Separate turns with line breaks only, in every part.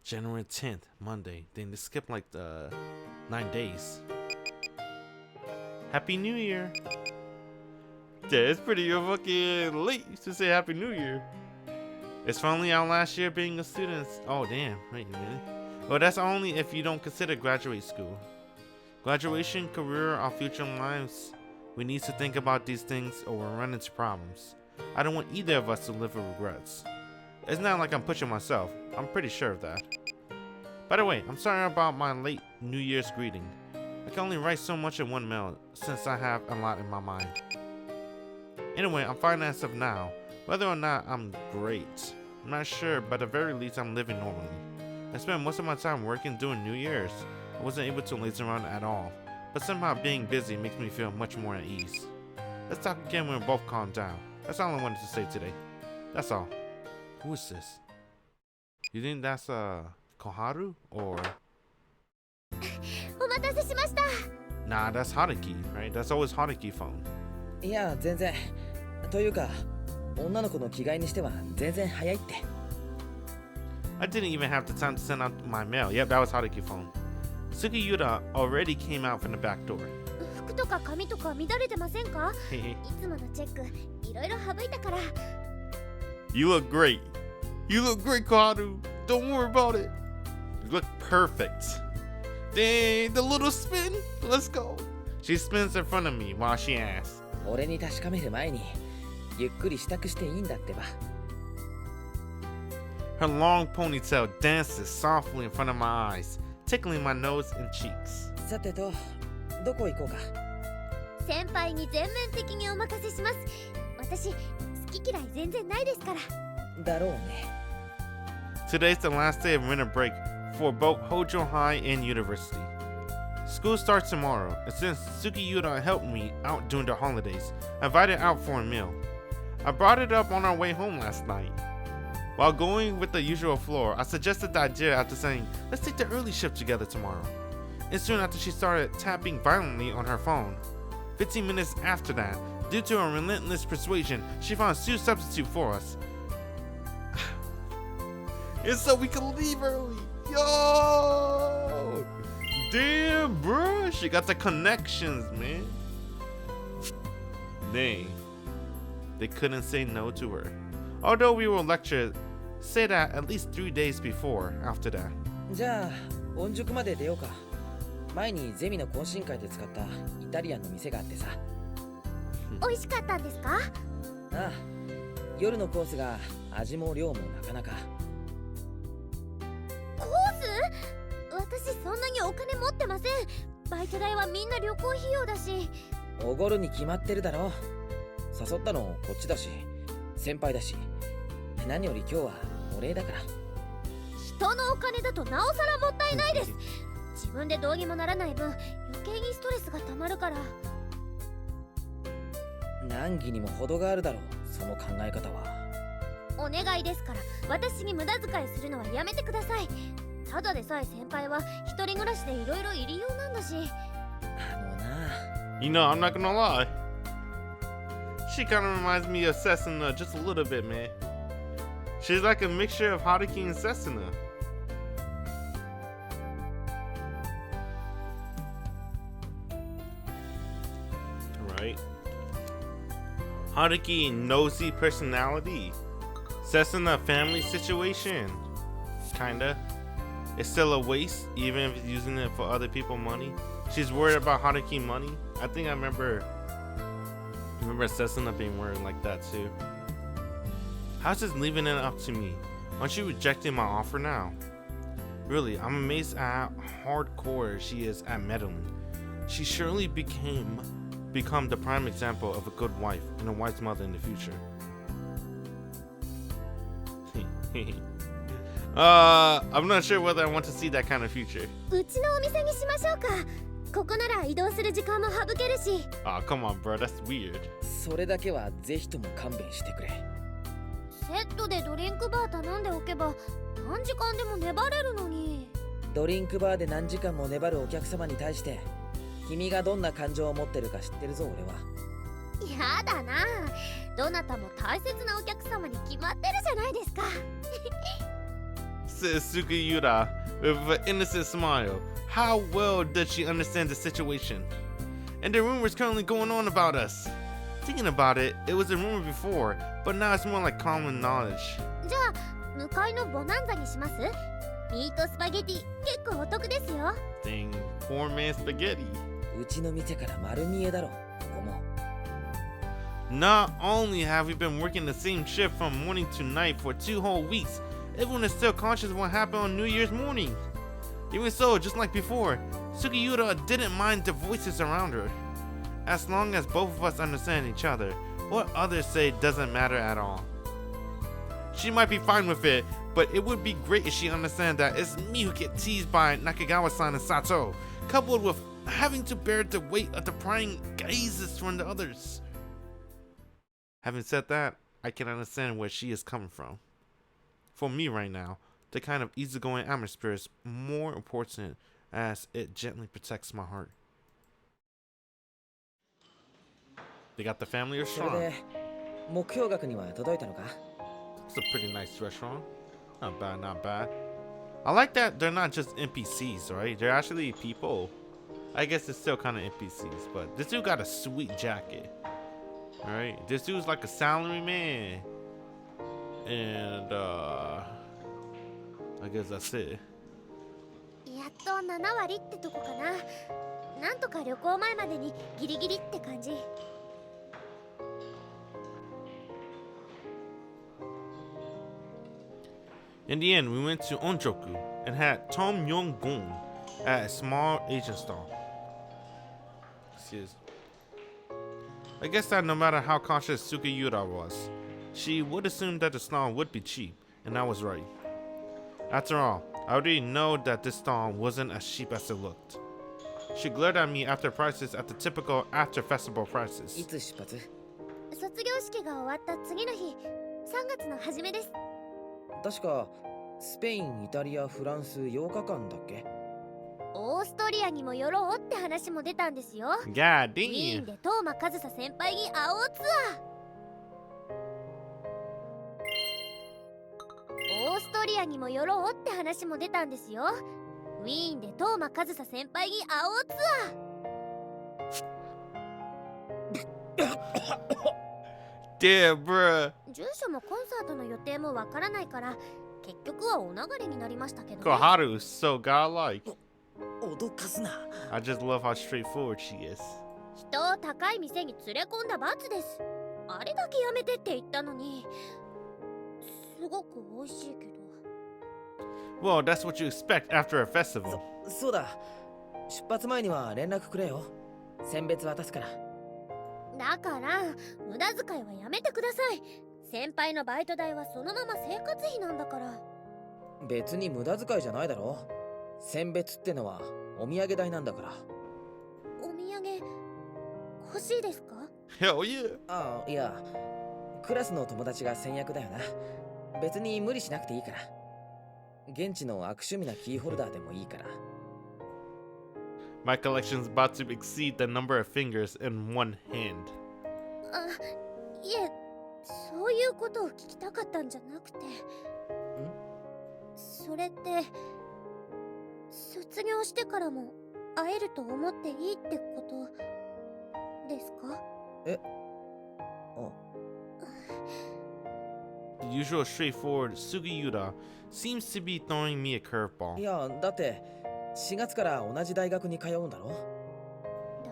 January 10th, Monday. Then they skipped like 9 days. Happy New Year! Yeah, it's pretty fucking late to say Happy New Year. It's finally our last year being a student. Oh damn, wait a minute. Well, that's only if you don't consider graduate school. Graduation, career, our future lives. We need to think about these things or we'll run into problems. I don't want either of us to live with regrets. It's not like I'm pushing myself. I'm pretty sure of that. By the way, I'm sorry about my late New Year's greeting. I can only write so much in one mail since I have a lot in my mind. Anyway, I'm fine as of now. Whether or not I'm great, I'm not sure, but at the very least I'm living normally. I spent most of my time working during New Year's. I wasn't able to laze around at all, but somehow being busy makes me feel much more at ease. Let's talk again when we're both calmed down. That's all I wanted to say today. That's all. Who is this? You think that's Koharu or? Nah, that's Haruki, right? That's always Haruki phone.
いや、全然。というか、女の子の着替えにしては全然早いって。
I didn't even have the time to send out my mail. Yep, that was Haruki phone. Sugiyuta already came out from the back door.
服とか髪とか乱れてませんか？いつものチェック、いろいろ省いたから。
You look great. You look great, Koharu. Don't worry about it. You look perfect. Dang, the little spin. Let's go. She spins in front of me while she asks.
俺に確かめる前に、ゆっくり支度していいんだってば。
Her long ponytail dances softly in front of my eyes, tickling my nose and cheeks.
さてと、どこ行こうか。
先輩に全面的にお任せします。私、好き嫌い全然ないですから。
だろうね。
Today's the last day of winter break for both Hojo High and University. School starts tomorrow, and since Sugiyuta helped me out during the holidays, I invited out for a meal. I brought it up on our way home last night. While going with the usual floor, I suggested the idea after saying, let's take the early shift together tomorrow. And soon after she started tapping violently on her phone. 15 minutes after that, due to her relentless persuasion, she found a new substitute for us. And so we can leave early. Yo! Damn, bro. She got the connections, man. Dang. They couldn't say no to her. Although we were lectured, say that at least 3 days before, after that.
じゃあ、御宿まで出ようか。前にゼミの懇親会で使ったイタリアンの店があってさ。
美味しかったんですか？
ああ、夜のコースが味も量もなかなか。
コース？私そんなにお金持ってません。バイト代はみんな旅行費用だし。
おごるに決まってるだろ。誘ったのこっちだし、先輩だし。何より今日はお礼だから。
人のお金だとなおさらもったいないです。自分でどうにもならない分、余計にストレスがたまるから。
難儀にも程があるだろう、その考え方は。
お願いですから、私に無駄遣いするのはやめてください。ただでさえ先輩は一人暮らしでいろいろ入りようなんだし。
You know, I'm not gonna lie. She kind of reminds me of Setsuna just a little bit, man. She's like a mixture of Haruki and Setsuna. Right? Haruki nosy personality. Setsuna family situation. Kinda. It's still a waste, even if it's using it for other people's money. She's worried about Haruki money. I think I remember Setsuna being worried like that too. How's this leaving it up to me? Aren't you rejecting my offer now? Really, I'm amazed at how hardcore she is at meddling. She surely become the prime example of a good wife and a wise mother in the future. I'm not sure whether I want to see that kind of future.
うちのお店にしましょうか。ここなら移動する時間も省けるし。
Oh, come on, bro. That's weird.
それだけはぜひとも勘弁してくれ。
セットでドリンクバー頼んでおけば何時間でも粘れるのに。
ドリンクバーで何時間も粘るお客様に対して君がどんな感情を持ってるか知ってるぞ俺は。
やだな。どなたも大切なお客様に決まってるじゃないですか。
says Sugiyura with an innocent smile. How well does she understand the situation? And the rumors currently going on about us. Thinking about it, it was a rumor before, but now it's more like common knowledge.
じゃあ向かいのボナンザにします？ミートスパゲティ結構お得ですよ。
Dang, poor man spaghetti.
うちの店から丸見えだろ、ここも。
Not only have we been working the same shift from morning to night for 2 whole weeks, everyone is still conscious of what happened on New Year's morning. Even so, just like before, Sugiyura didn't mind the voices around her. As long as both of us understand each other, what others say doesn't matter at all. She might be fine with it, but it would be great if she understands that it's me who get teased by Nakagawa-san and Sato, coupled with having to bear the weight of the prying gazes from the others. Having said that, I can understand where she is coming from. For me right now, the kind of easygoing atmosphere is more important as it gently protects my heart. They got the family
それ
restaurant.
で目標額には届いたのか？
It's a pretty nice restaurant. Not bad, not bad. I like that they're not just NPCs, right? They're actually people. I guess it's still kind of NPCs, but this dude got a sweet jacket. Alright, this dude's like a salary man. And I guess that's it.
やっと7割ってとこかな。なんとか旅行前までにギリギリって感じ。
In the end, we went to Onjoku and had Tom Yong-gun at a small Asian stall. Excuse. I guess that no matter how cautious Sugiyura was, she would assume that the stall would be cheap, and I was right. After all, I already know that this stall wasn't as cheap as it looked. She glared at me after prices at the typical after-festival
い
prices.
つ出発？
卒業式が終わった次の日、3月の初めです。
確かスペイン、イタリア、フランス8日間だっけ？
オーストリアにも寄ろうって話も出たんですよ。
God
ウィーン
damn.
でトーマカズサ先輩に会おうツアー。オーストリアにも寄ろうって話も出たんですよ。ウィーンでトーマカズサ先輩に会おうツアー。
Damn, bruh.
住所もコンサートの予定もわからないから結局はお流れになりましたけどね。
Koharu is so godlike.
脅かすな。
I just love how straightforward she is.
人を高い店に連れ込んだ罰です。あれだけやめてって言ったのに。すごく美味しいけど。
Well, that's what you expect after a festival.
そうだ。出発前には連絡くれよ。選別渡すから。
だから無駄遣いはやめてください。先輩のバイト代はそのまま生活費なんだから。
別に無駄遣いじゃないだろ。選別ってのはお土産代なんだから。
お土産欲しいですか？
Hell yeah.
ああ、いや、クラスの友達が先約だよな。別に無理しなくていいから。現地の悪趣味なキーホルダーでもいいから。
My collection's about to exceed the number of fingers in one hand.
あ、いえ、そういうことを聞きたかったんじゃなくて。それって卒業してからも会えると思っていいってことですか？
え？あ。
The usual straightforward Sugiyura seems to be throwing me a curveball.
いや、だって4月から同じ大学に通うんだろ？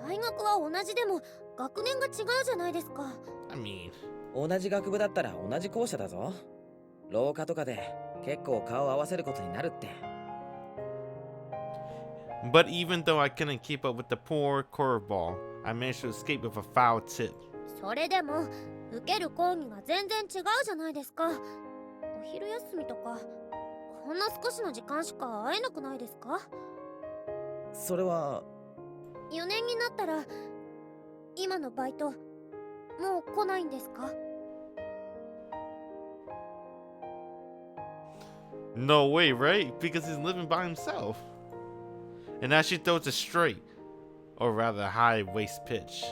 大学は同じでも学年が違うじゃないですか。
I mean,
同じ学部だったら同じ校舎だぞ。廊下とかで結構顔を合わせることになるって。
but even though I couldn't keep up with the poor curveball, I managed to escape with a foul tip.
それでも受ける講義が全然違うじゃないですか。お昼休みとかほんの少しの時間しか会えなくないですか？
それは
4年になったら今のバイトもう来ないんですか？
No way, right? Because he's living by himself. And now she throws a straight, or rather high waist pitch.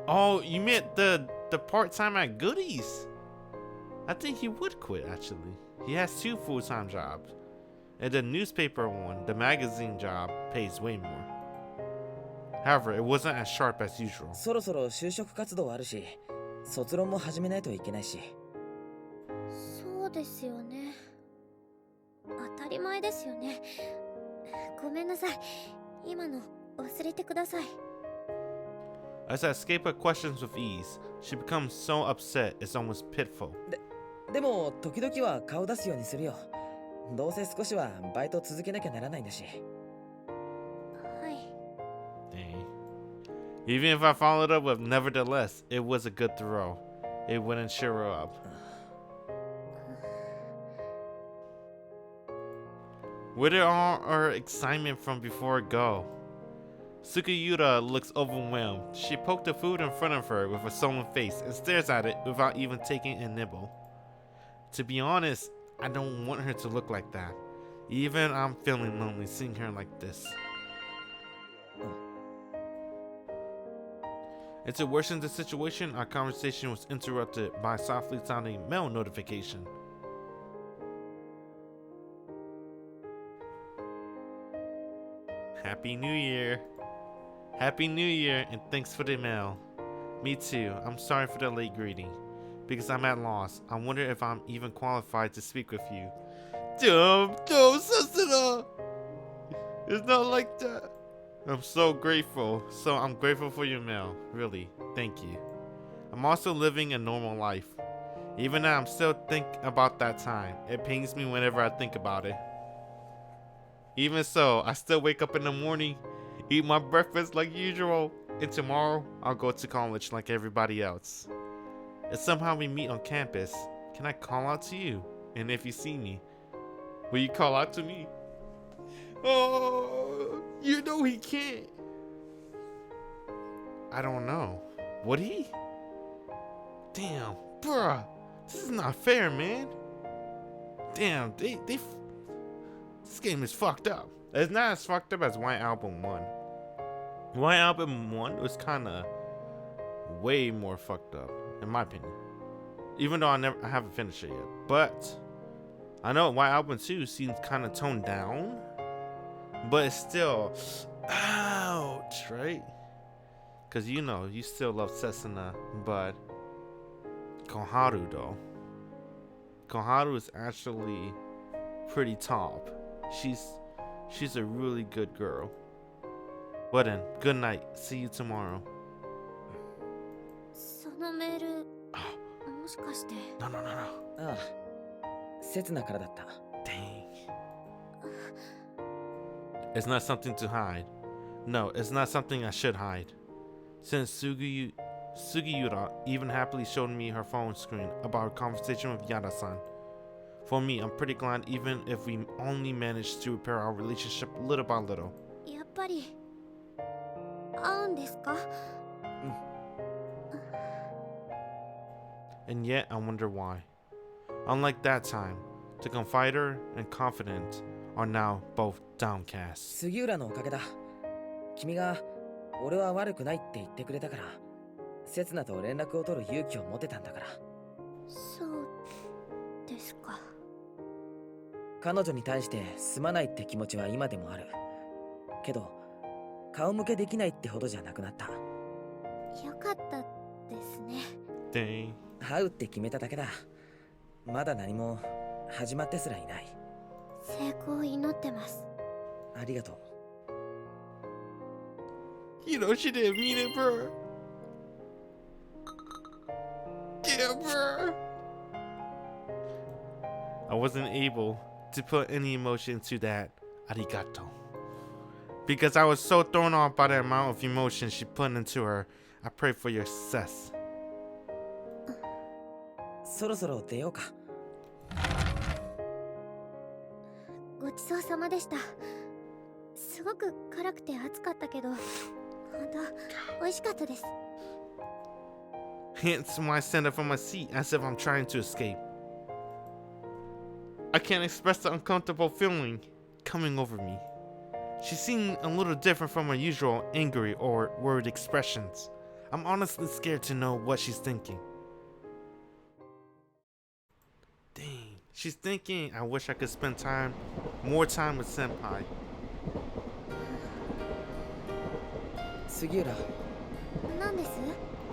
Oh, you meant the part-time at Goodies? I think he would quit, actually. He has 2 full-time jobs. And the newspaper one, the magazine job, pays way more. However, it wasn't as sharp as usual.
そろそろ就職活動あるし、卒論も始めないといけないし。
そうですよね。当たり前ですよね。ごめんなさい。今の忘れてください。
As I escape her questions with ease, she becomes so upset it's almost pitiful.
でも時々は顔出すようにするよ。どうせ少しはバイト続けなきゃならないんだし。
はい。
Dang. Even if I followed up with nevertheless, it was a good throw. It wouldn't cheer her up. Where did all her excitement from before go? Sugiyura looks overwhelmed. She poked the food in front of her with a sullen face and stares at it without even taking a nibble. To be honest, I don't want her to look like that. Even I'm feeling lonely seeing her like this. And to worsen the situation, our conversation was interrupted by a softly sounding mail notification. Happy New Year. Happy New Year and thanks for the mail. Me too. I'm sorry for the late greeting. Because I'm at loss. I wonder if I'm even qualified to speak with you. Dumb, Setsuna! It's not like that. I'm so grateful. I'm grateful for your mail. Really. Thank you. I'm also living a normal life. Even now, I'm still thinking about that time. It pains me whenever I think about it. Even so, I still wake up in the morning, eat my breakfast like usual, and tomorrow I'll go to college like everybody else. If somehow we meet on campus, can I call out to you? And if you see me, will you call out to me? Oh, you know he can't. I don't know. Would he? Damn, bruh. This is not fair, man. Damn, this game is fucked up. It's not as fucked up as White Album 1. White Album 1 was kind of way more fucked up, in my opinion. Even though I haven't finished it yet. But I know White Album 2 seems kind of toned down. But it's still, ouch, right? Because you know, you still love Setsuna, but Koharu though. Koharu is actually pretty top. She's a really good girl. Well then, good night. See you tomorrow.
そのメール、もしかして。
No.
ああ、刹那からだった。
Dang. It's not something to hide. No, it's not something I should hide. Since Sugiyura even happily showed me her phone screen about her conversation with Yada-san. For me, I'm pretty glad even if we only managed to repair our relationship little by little.
やっぱり会うんですか？
And yet, I wonder why. Unlike that time, the confider and confident are now both downcast.
杉浦のおかげだ。君が俺は悪くないって言ってくれたから、刹那と連絡を取る勇気を持てたんだから。
そうですか。
彼女に対してすまないって気持ちは今でもある。けど、顔向けできないってほどじゃなくなった。
よかったですね。
Dang.
会うって決めただけだ。まだ何も始まってすらいない。
成功を祈ってます。
ありがとう。
You know she didn't mean it, bro. Yeah, bro. I wasn't able to put any emotion into that arigato. Because I was so thrown off by the amount of emotion she put into her. I pray for your success.
そろそろ出ようか。
ごちそうさまでした。すごく辛くて熱かったけど、本当美味しかったです。
Hence why I stand up from my seat as if I'm trying to escape. I can't express the uncomfortable feeling coming over me. She seemed a little different from her usual angry or worried expressions. I'm honestly scared to know what she's thinking. Dang. She's thinking, I wish I could spend more time with Senpai.
杉浦、
何です？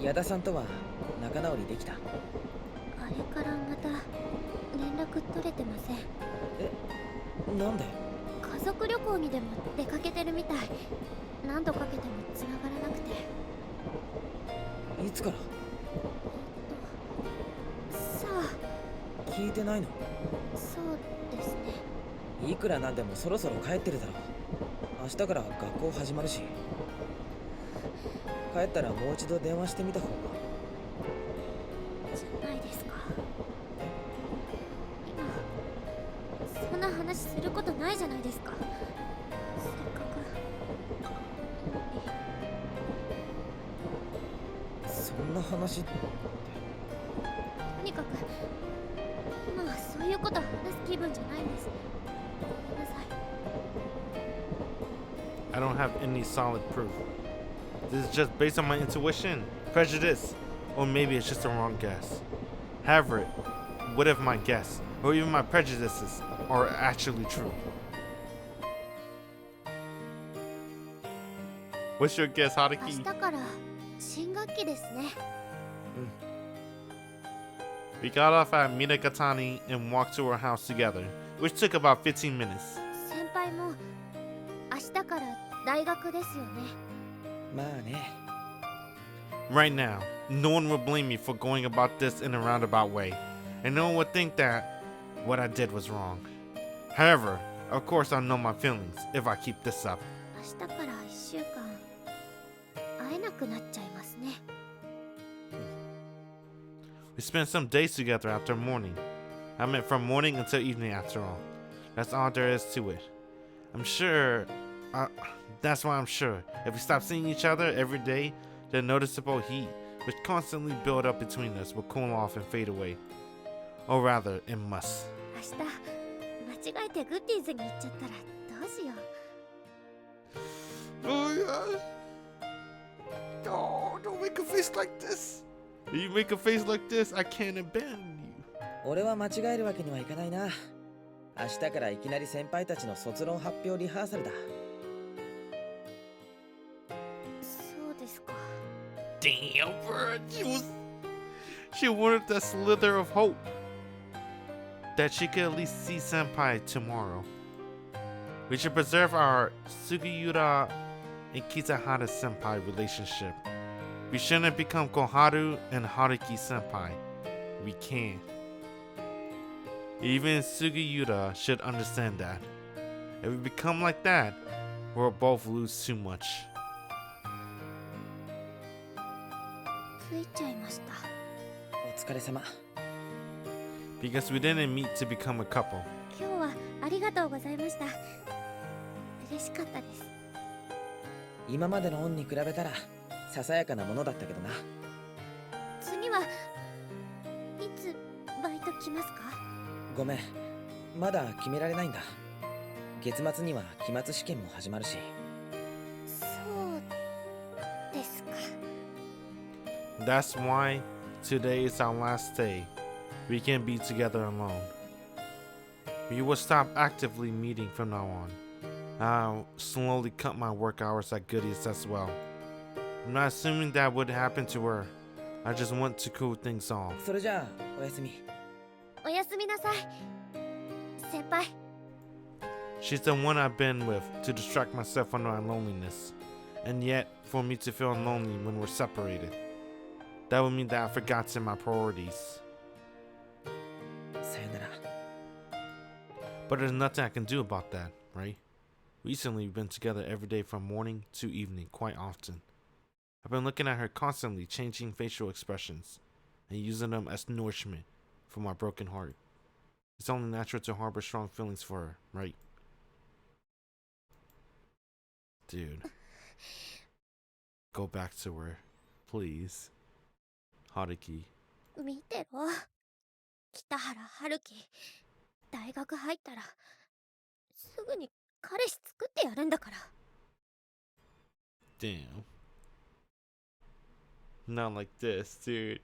矢田さんとは仲直りできた？
あれからまた連絡取れてません。
え、なんで？
家族旅行にでも出かけてるみたい。何度かけても繋がらなくて。
いつから？
さあ。
聞いてないの？
そうですね。
いくらなんでもそろそろ帰ってるだろう。明日から学校始まるし。帰ったらもう一度電話してみた方が。
じゃないですか。今そんな話することないじゃないですか。せっかく。
そんな話って。
とにかく今はそういうこと話す気分じゃないんです。ごめんなさい。
I don't have any solid proof. This is just based on my intuition, prejudice, or maybe it's just a wrong guess. However, what if my guess, or even my prejudices, are actually true? What's your guess,
明
Haruki?
日から新学期ですね。
We got off at Minagatani and walked to her house together, which took about 15 minutes.
先輩も明日から大学ですよね。
まあね。
Right now, no one will blame me for going about this in a roundabout way, and no one would think that what I did was wrong. However, of course I'll know my feelings if I keep this up.
明日から1週間会えなくなっちゃいますね。
We spent some days together after morning. I meant from morning until evening after all. That's all there is to it. That's why I'm sure if we stop seeing each other every day, the noticeable heat which constantly build up between us will cool off and fade away. Or rather, it must.
明日間違えてグッディーズに行っちゃったらどうしよう。
Oh yeah. Oh, don't make a face like this. If you make a face like this, I can't abandon you.
俺は間違えるわけにはいかないな。明日からいきなり先輩たちの卒論発表リハーサルだ。
そうですか。
Damn, bro. She wanted that slither of hope that she could at least see Senpai tomorrow. We should preserve our Sugiura and Kitahara Senpai relationship. We shouldn't become Koharu and Haruki Senpai. We can't. Even Sugiura should understand that. If we become like that, we'll both lose too much.
ついちゃいました。
お疲れ様。
Because we didn't meet to become a couple.
今日はありがとうございました。嬉しかったです。
今までの恩に比べたらささやかなものだったけどな。
次はいつバイト来ますか？
ごめん、まだ決められないんだ。月末には期末試験も始まるし。
そうですか。
That's why today is our last day. We can't be together alone. We will stop actively meeting from now on. I'll slowly cut my work hours at Goodies as well. I'm not assuming that would happen to her. I just want to cool things off.
それじゃあおやすみ。
おやすみなさい。先輩。
She's the one I've been with to distract myself from my loneliness. And yet, for me to feel lonely when we're separated. That would mean that I've forgotten my priorities.
さよなら。
But there's nothing I can do about that, right? Recently, we've been together every day from morning to evening quite often. I've been looking at her constantly, changing facial expressions and using them as nourishment for my broken heart. It's only natural to harbor strong feelings for her, right? Dude. Go back to her, please. Haruki.
見てろ。北原春樹。大学入ったらすぐに彼氏作ってやるんだから。
Damn. Not like this, dude.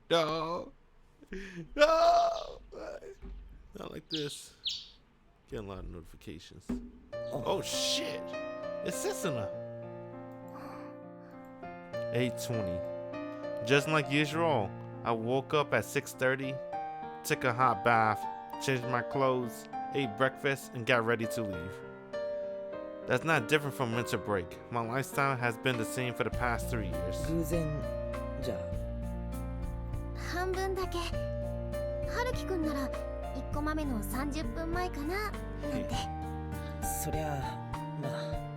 No. No. Not like this. Getting a lot of notifications. Oh shit! It's Setsuna. 8:20. Just like usual, I woke up at 6:30, took a hot bath, changed my clothes, ate breakfast, and got ready to leave. That's not different from winter break. My lifestyle has been the same for the past 3 years.
偶然じゃ
半分だけ。春樹くんなら1コマ目の30分前かななんて。
そりゃまあ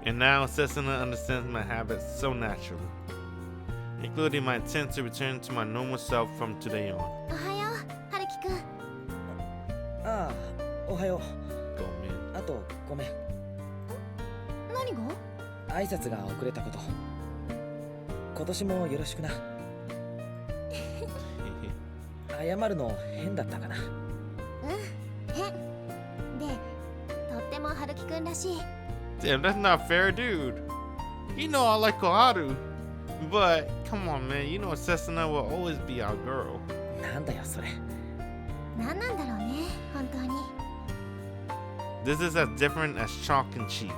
And now Setsuna understands my habits so naturally, including my intent to return to my normal self from today on.
おはよう、春樹くん。
ああおはよ
Go, man.
うあとごめん
何が？
挨拶が遅れたこと今年もよろしくな謝るの変だったかな
変。で、とっても春樹くんらしい。
Damn, that's not fair, dude. You know I like Koharu, but come on, man. You know Setsuna will always be our girl.
なんだよそれ
何なんだろうね、本当に。
This is as different as chalk and cheese.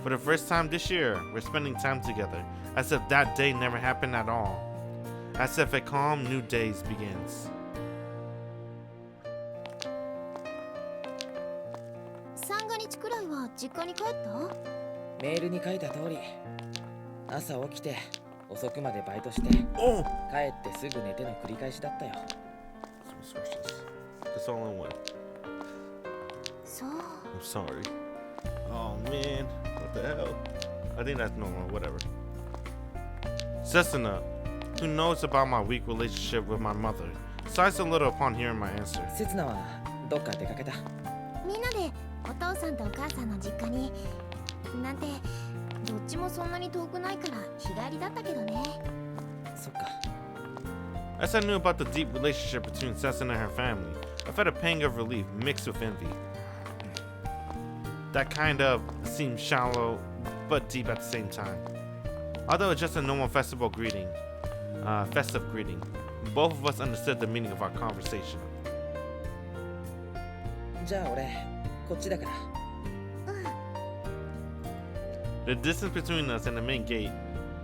For the first time this year, we're spending time together, as if that day never happened at all. As if a calm new day begins.
三が日くらいは実家に帰った？
メールに書いた通り朝起きて遅くまでバイトして
Oh!
帰ってすぐ寝ての繰り返しだったよ
That's all I want.
そう。
I'm sorry. Oh man, what the hell? I think that's normal, whatever. Setsuna, who knows about my weak relationship with my mother, sighs a little upon hearing my answer.
せつなはどっか出かけた
みんなでお父さんとお母さんの実家になんて、どっちもそんなに遠くないから日帰りだったけどね。
そっか
As I knew about the deep relationship between Setsuna and her family, I felt a pang of relief mixed with envy. That kind of seemed shallow, but deep at the same time. Although it's just a normal festive greeting, both of us understood the meaning of our conversation.
じゃあ俺こっちだから
The distance between us and the main gate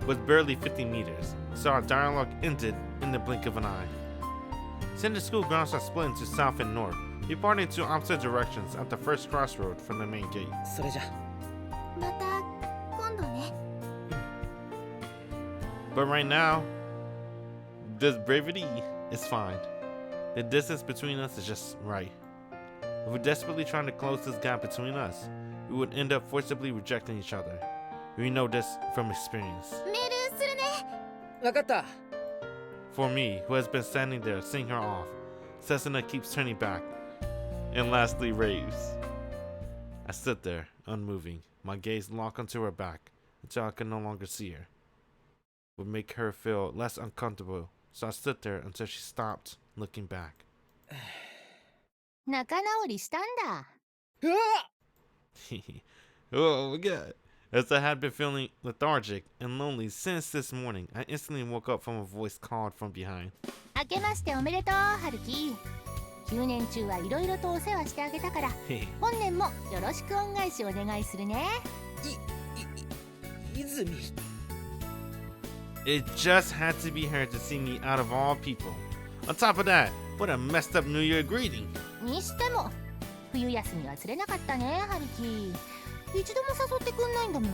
was barely 50 meters, so our dialogue ended in the blink of an eye. Soon the school grounds are split into south and north, departing to opposite directions at the first crossroad from the main gate.
それじゃ
また今度ね。
But right now, this brevity is fine. The distance between us is just right. If we're desperately trying to close this gap between us, we would end up forcibly rejecting each other. We know this from experience.
メールするね。
分かった
For me, who has been standing there seeing her off, Setsuna keeps turning back, and lastly raves. I stood there, unmoving, my gaze locked onto her back, until I could no longer see her. Would make her feel less uncomfortable, so I stood there until she stopped looking back.
仲直りしたんだ。
うわ
Oh my god. As I had been feeling lethargic and lonely since this morning, I instantly woke up from a voice called from behind.
明けましておめでとう、春樹。9年中はいろいろとお世話してあげたから、本年もよろしく恩返しお願いするね。
泉
It just had to be her to see me out of all people. On top of that, what a messed up New Year greeting.
にしても、冬休みは釣れなかったね、春樹。一度も誘ってくんないんだもん。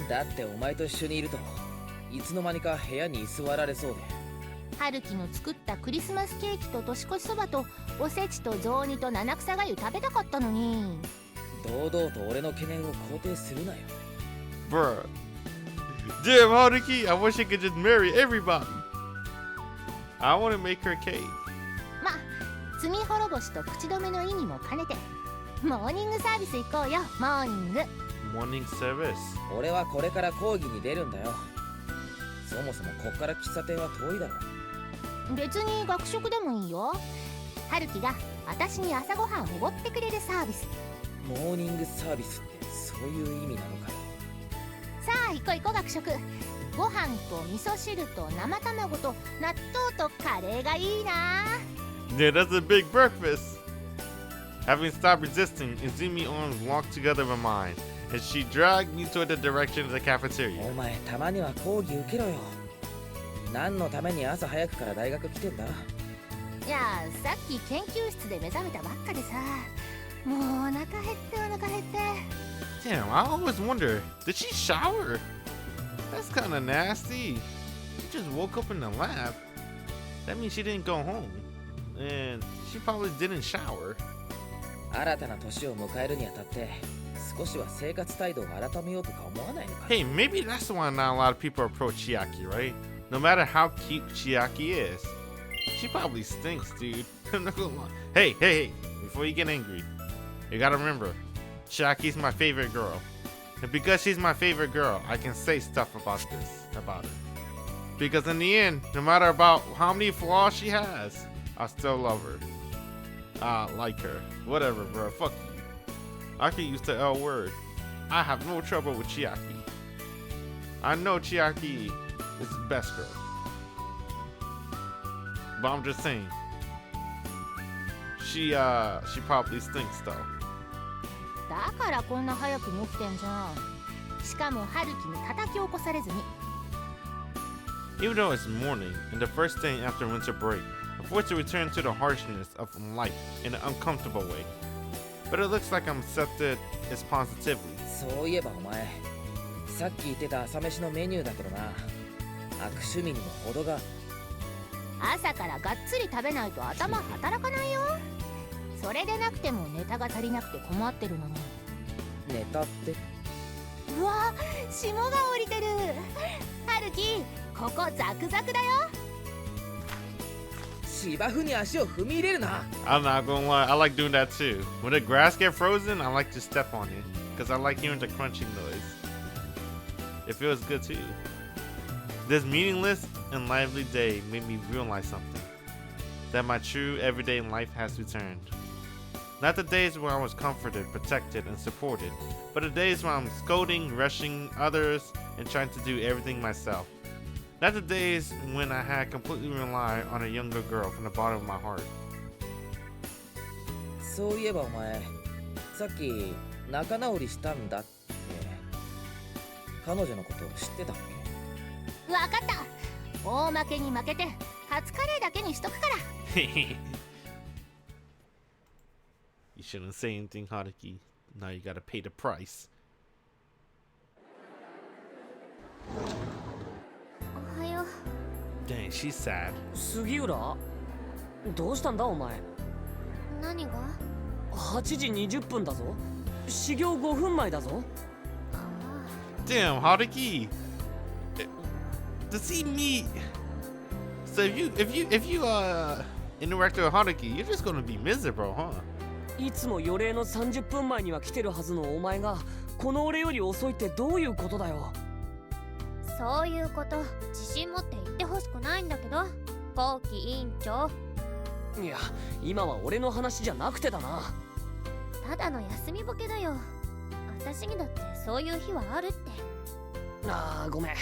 だってお前と一緒にいるといつの間にか部屋に居座られそうで
春樹の作ったクリスマスケーキと年越しそばとおせちと雑煮と七草がゆ食べたかったのに。
堂々と俺の懸念を肯定するなよ
Bruh. Damn, Haruki, I wish I could just marry everybody. I want to make her cake.
まあ、罪滅ぼしと口止めの意味も兼ねてモーニングサービス行こうよ、モーニング。
Morning service.
俺はこれから講義に出るんだよそもそもこっから喫茶店は遠いだろ
別に学食でもいいよ。春樹が私に朝ごはんおごってくれるサービス。
モーニングサービスってそういう意味なのかよ
さあ行こう行こう、学食。ご飯と味噌汁と生卵と納豆とカレーがいいな。
Yeah, that's a big breakfast. Having stopped resisting, Izumi's arms locked together in mine, and she dragged me toward the direction of the cafeteria.
お前たまには講義受けろよ。何のために朝早くから大学来てんだ。
いやさっき研究室で目覚めたばっかでさ、もうお腹減ってお腹減って。
Damn, I always wonder, did she shower? That's kind of nasty. She just woke up in the lab. That means she didn't go home, and she probably didn't shower.
新たな年を迎えるにあたって少しは生活態度を改めようとか思わないのか。
Hey, maybe that's why not a lot of people approach Chiaki, right? No matter how cute Chiaki is. She probably stinks, dude. I'm not gonna lie. Hey, before you get angry, you gotta remember, Chiaki's my favorite girl. And because she's my favorite girl, I can say stuff about her. Because in the end, no matter about how many flaws she has, I still love her. I like her. Whatever, bro. Fuck you. I can use the L word. I have no trouble with Chiaki. I know Chiaki is the best girl. But I'm just saying. She probably stinks though.
だからこんな早くに起きてんじゃん。しかも春樹に叩き起こされずに。
Even though it's morning and the first day after winter break, I'm forced to return to the harshness of life in an uncomfortable way. But it looks like I'm accepted as positively.
そういえばお前、さっき言ってた朝飯のメニューだけどな、悪趣味にも程が。
朝からがっつり食べないと頭働かないよ。それでなくてもネタが足りなくて困ってるのに。
ネタって？
うわ、霜が降りてる。春樹、ここザクザクだよ。
芝生に足を踏み入れるな。
I'm not gonna lie, I like doing that too. When the grass gets frozen, I like to step on it because I like hearing the crunching noise. It feels good too. This meaningless and lively day made me realize something. That my true everyday life has returned. Not the days where I was comforted, protected, and supported, but the days where I'm scolding, rushing others, and trying to do everything myself. Not the days when I had completely relied on a younger girl from the bottom of my heart.
そういえばお前、さっき仲直りしたんだって。彼女のことを知ってたっけ？
わかった。大負けに負けてカツカレーだけにしとくから。
You shouldn't say anything, Haruki. Now you gotta pay the price.
おはよう。
Dang, she's sad.
杉浦、どうしたんだお前。
何が
8時20分だぞ。始業5分前だぞ。
Damn, Haruki. Does he need? So if you interact with Haruki, you're just gonna be miserable, huh?
いつも予定の30分前には来てるはずのお前がこの俺より遅いってどういうことだよ。
そういうこと自信持って言ってほしくないんだけど、後期委員長。
いや、今は俺の話じゃなくてだな。
ただの休みボケだよ。私にだってそういう日はあるって。
ああ、ごめん。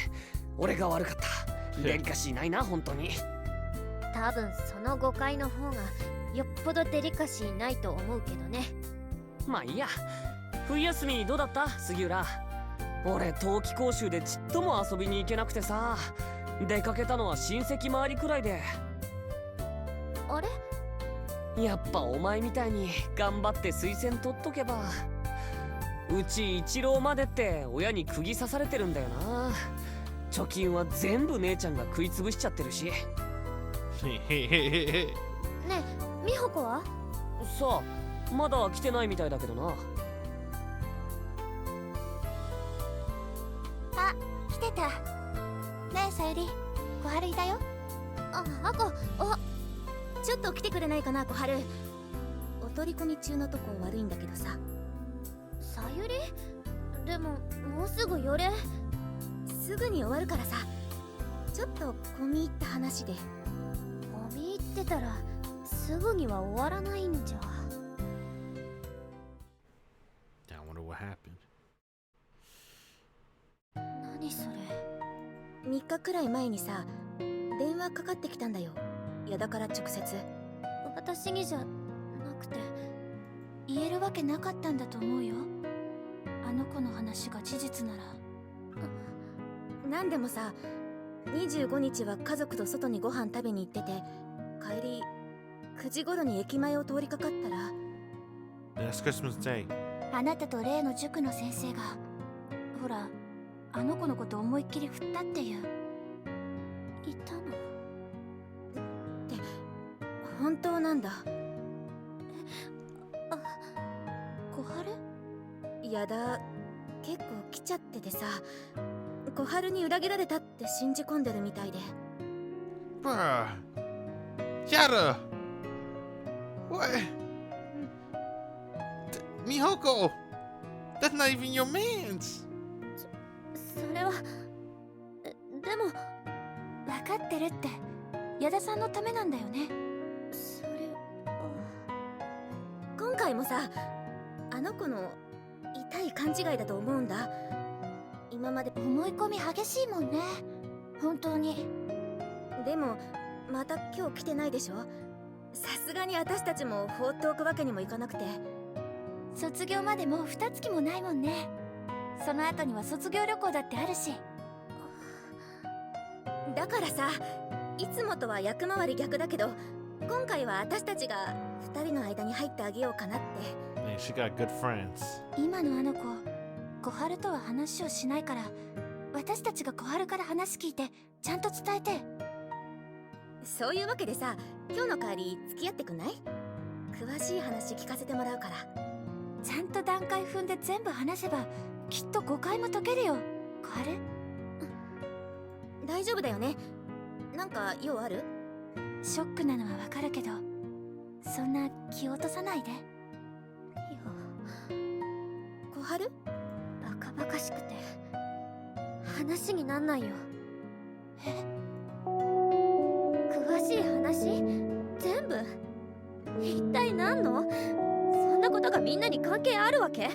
俺が悪かった。デリカシーないな、本当に。
多分その誤解の方がよっぽどデリカシーないと思うけどね。
まあいいや。冬休みどうだった杉浦。俺冬季講習でちっとも遊びに行けなくてさ、出かけたのは親戚周りくらいで。
あれ？
やっぱお前みたいに頑張って推薦取っとけば。うち一浪までって親に釘刺されてるんだよな。貯金は全部姉ちゃんが食いつぶしちゃってるし。
ねえ、美穂子は？
さあ、まだ来てないみたいだけどな。
あ、来てた。ねえさゆり、小春いたよ。
あこ、
ちょっと来てくれないかな小春。お取り込み中のとこ悪いんだけどさ。
さゆり？でももうすぐ予定。
すぐに終わるからさ。ちょっと込み入った話で。
込み入ってたらすぐには終わらないんじゃ。
I wonder what happened.
何それ。
3日くらい前にさ、電話かかってきたんだよ。矢田から直接。
私にじゃなくて。
言えるわけなかったんだと思うよ。あの子の話が事実なら。
なんでもさ、25日は家族と外にご飯食べに行ってて、帰り9時頃に駅前を通りかかったら、
That's Christmas Day.
あなたと例の塾の先生が、ほら、あの子のこと思いっきり振ったっていう。
いたの？
って本当なんだ。
小春？
やだ、結構来ちゃっててさ、小春に裏切られたって信じ込んでるみたいで。
Bruh. Yada. What? Mihoko. That's not even your man's.
それは。でも。
分かってるって。矢田さんのためなんだよね。
それ。
今回もさ、あの子の痛い勘違いだと思うんだ。今まで
思い込み激しいもんね。本当に。
でもまた今日来てないでしょ。さすがに私たちも放っておくわけにもいかなくて。
卒業までもう2月もないもんね。その後には卒業旅行だってあるし。
だからさ、いつもとは役回り逆だけど、今回は私たちが2人の間に入ってあげようかなって。
Man, she got good friends.
今のあの子、小春とは話をしないから、私たちが小春から話聞いてちゃんと伝えて。
そういうわけでさ、今日の帰り付き合ってくんない？詳しい話聞かせてもらうから。
ちゃんと段階踏んで全部話せばきっと誤解も解けるよ。小春、
大丈夫だよね。なんか用ある？
ショックなのはわかるけど、そんな気を落とさないで。
いや。
小春？
バカバカしくて。話になんないよ。詳しい話？全部？一体何の？そんなことがみんなに関係あるわけ？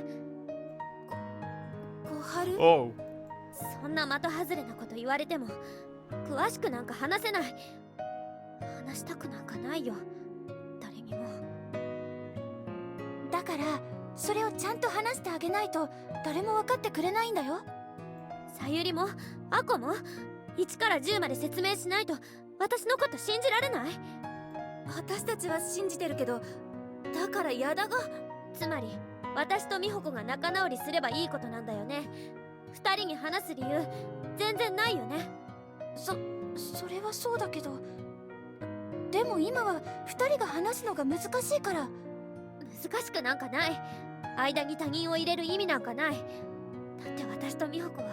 小春？
Oh.
そんな的外れなこと言われても詳しくなんか話せない。話したくなんかないよ、誰にも。
だからそれをちゃんと話してあげないと誰も分かってくれないんだよ。
さゆりもアコも1から10まで説明しないと私のこと信じられない。
私たちは信じてるけど、だから矢田が。
つまり私と美穂子が仲直りすればいいことなんだよね。2人に話す理由全然ないよね。
それはそうだけど、でも今は2人が話すのが難しいから。
難しくなんかない。間に他人を入れる意味なんかない。だって私と美穂子は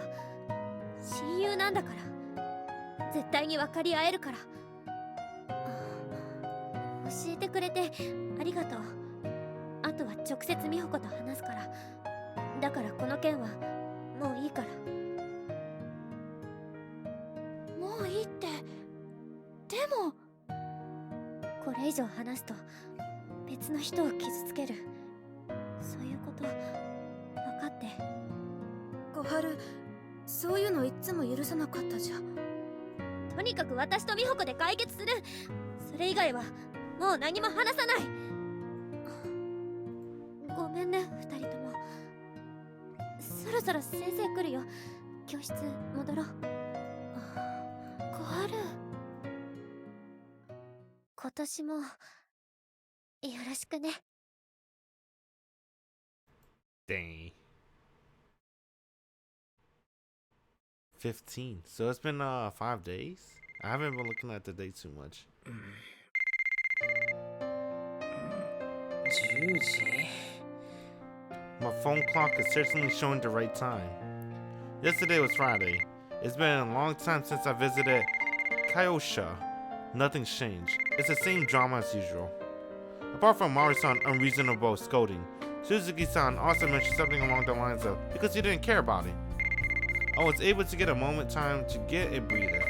親友なんだから。絶対に分かり合えるから。教えてくれてありがとう。あとは直接美穂子と話すから。だからこの件はもういいから。
もういいって。でも
これ以上話すと別の人を傷つける。そういうこと分かって。
小春、そういうのいつも許さなかったじゃん。
とにかく私と美穂子で解決する。それ以外はもう何も話さない。ごめんね、2人とも。そろそろ先生来るよ。教室戻ろう。
小春、
今年もよろしくね。
Dang. 15. So it's been 5 days. I haven't been looking at the date too much.
10時？
My phone clock is certainly showing the right time. Yesterday was Friday. It's been a long time since I visited Kyosha. Nothing's changed. It's the same drama as usual. Apart from Mari-san unreasonable scolding, Suzuki-san also mentioned something along the lines of because he didn't care about it. I was able to get a moment time to get a breather.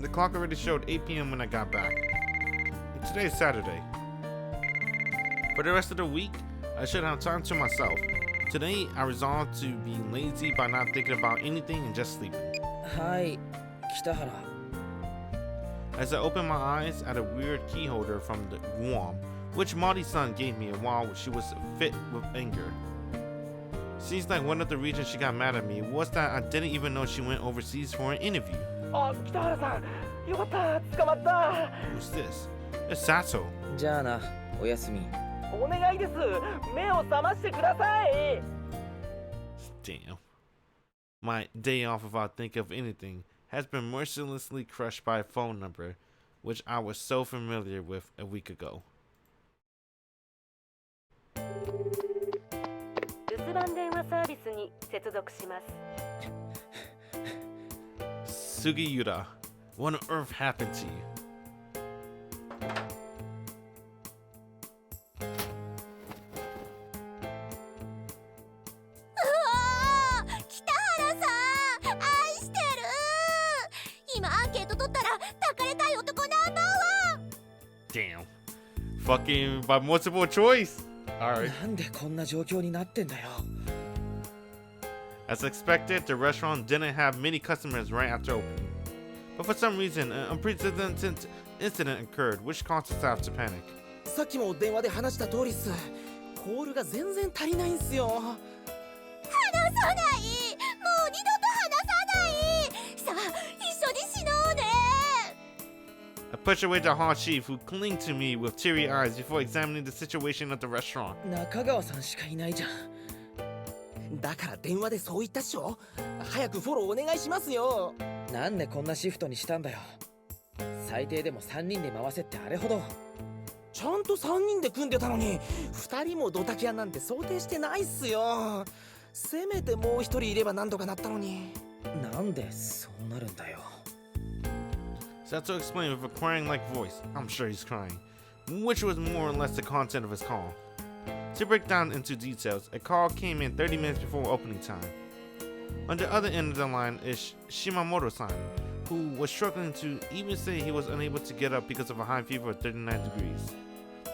The clock already showed 8 p.m. when I got back. And today is Saturday. For the rest of the week, I should have time to myself. Today, I resolved to be lazy by not thinking about anything and just sleeping.
はい、北原。
as I opened my eyes at a weird key holder from the Guam, which Mari-san gave me while she was fit with anger. Seems like one of the reasons she got mad at me was that I didn't even know she went overseas for an interview. Who's this? It's Sato.
じゃあな、おやすみ。
お願いです。目を覚ましてください。
Damn. My day off without thinking of anything has been mercilessly crushed by a phone number, which I was so familiar with a week ago.
留守番電話サービスに接続します。
Sugiura, what on earth happened to you?
北原さん、愛してる。今アンケート取ったら抱かれたい男ナンバーワン。
Damn. Fucking by multiple choice. Alright.
なんでこんな状況になってんだよ。
As expected, the restaurant didn't have many customers right after opening. But for some reason, an unprecedented incident occurred, which caused the staff to panic.
さっきも電話で話した通りっす。コールが全然足りないんすよ。
話さない。もう二度と話さない。さあ、一緒に死のうね。
I pushed away the hall chief, who clung to me with teary eyes before examining the situation at the restaurant.
中川さんしかいないじゃん。だから電話でそう言ったっしょ。早くフォローお願いしますよ。なんでこんなシフトにしたんだよ。最低でも3人で回せってあれほど。ちゃんと3人で組んでたのに、2人もドタキャンなんて想定してないっすよ。せめてもう1人いればなんとかなったのに。なんでそうなるんだよ。
Sato explained with a crying-like voice. I'm sure he's crying, which was more or less the content of his call. To break down into details, a call came in 30 minutes before opening time. On the other end of the line is Shimamoto-san, who was struggling to even say he was unable to get up because of a high fever of 39 degrees.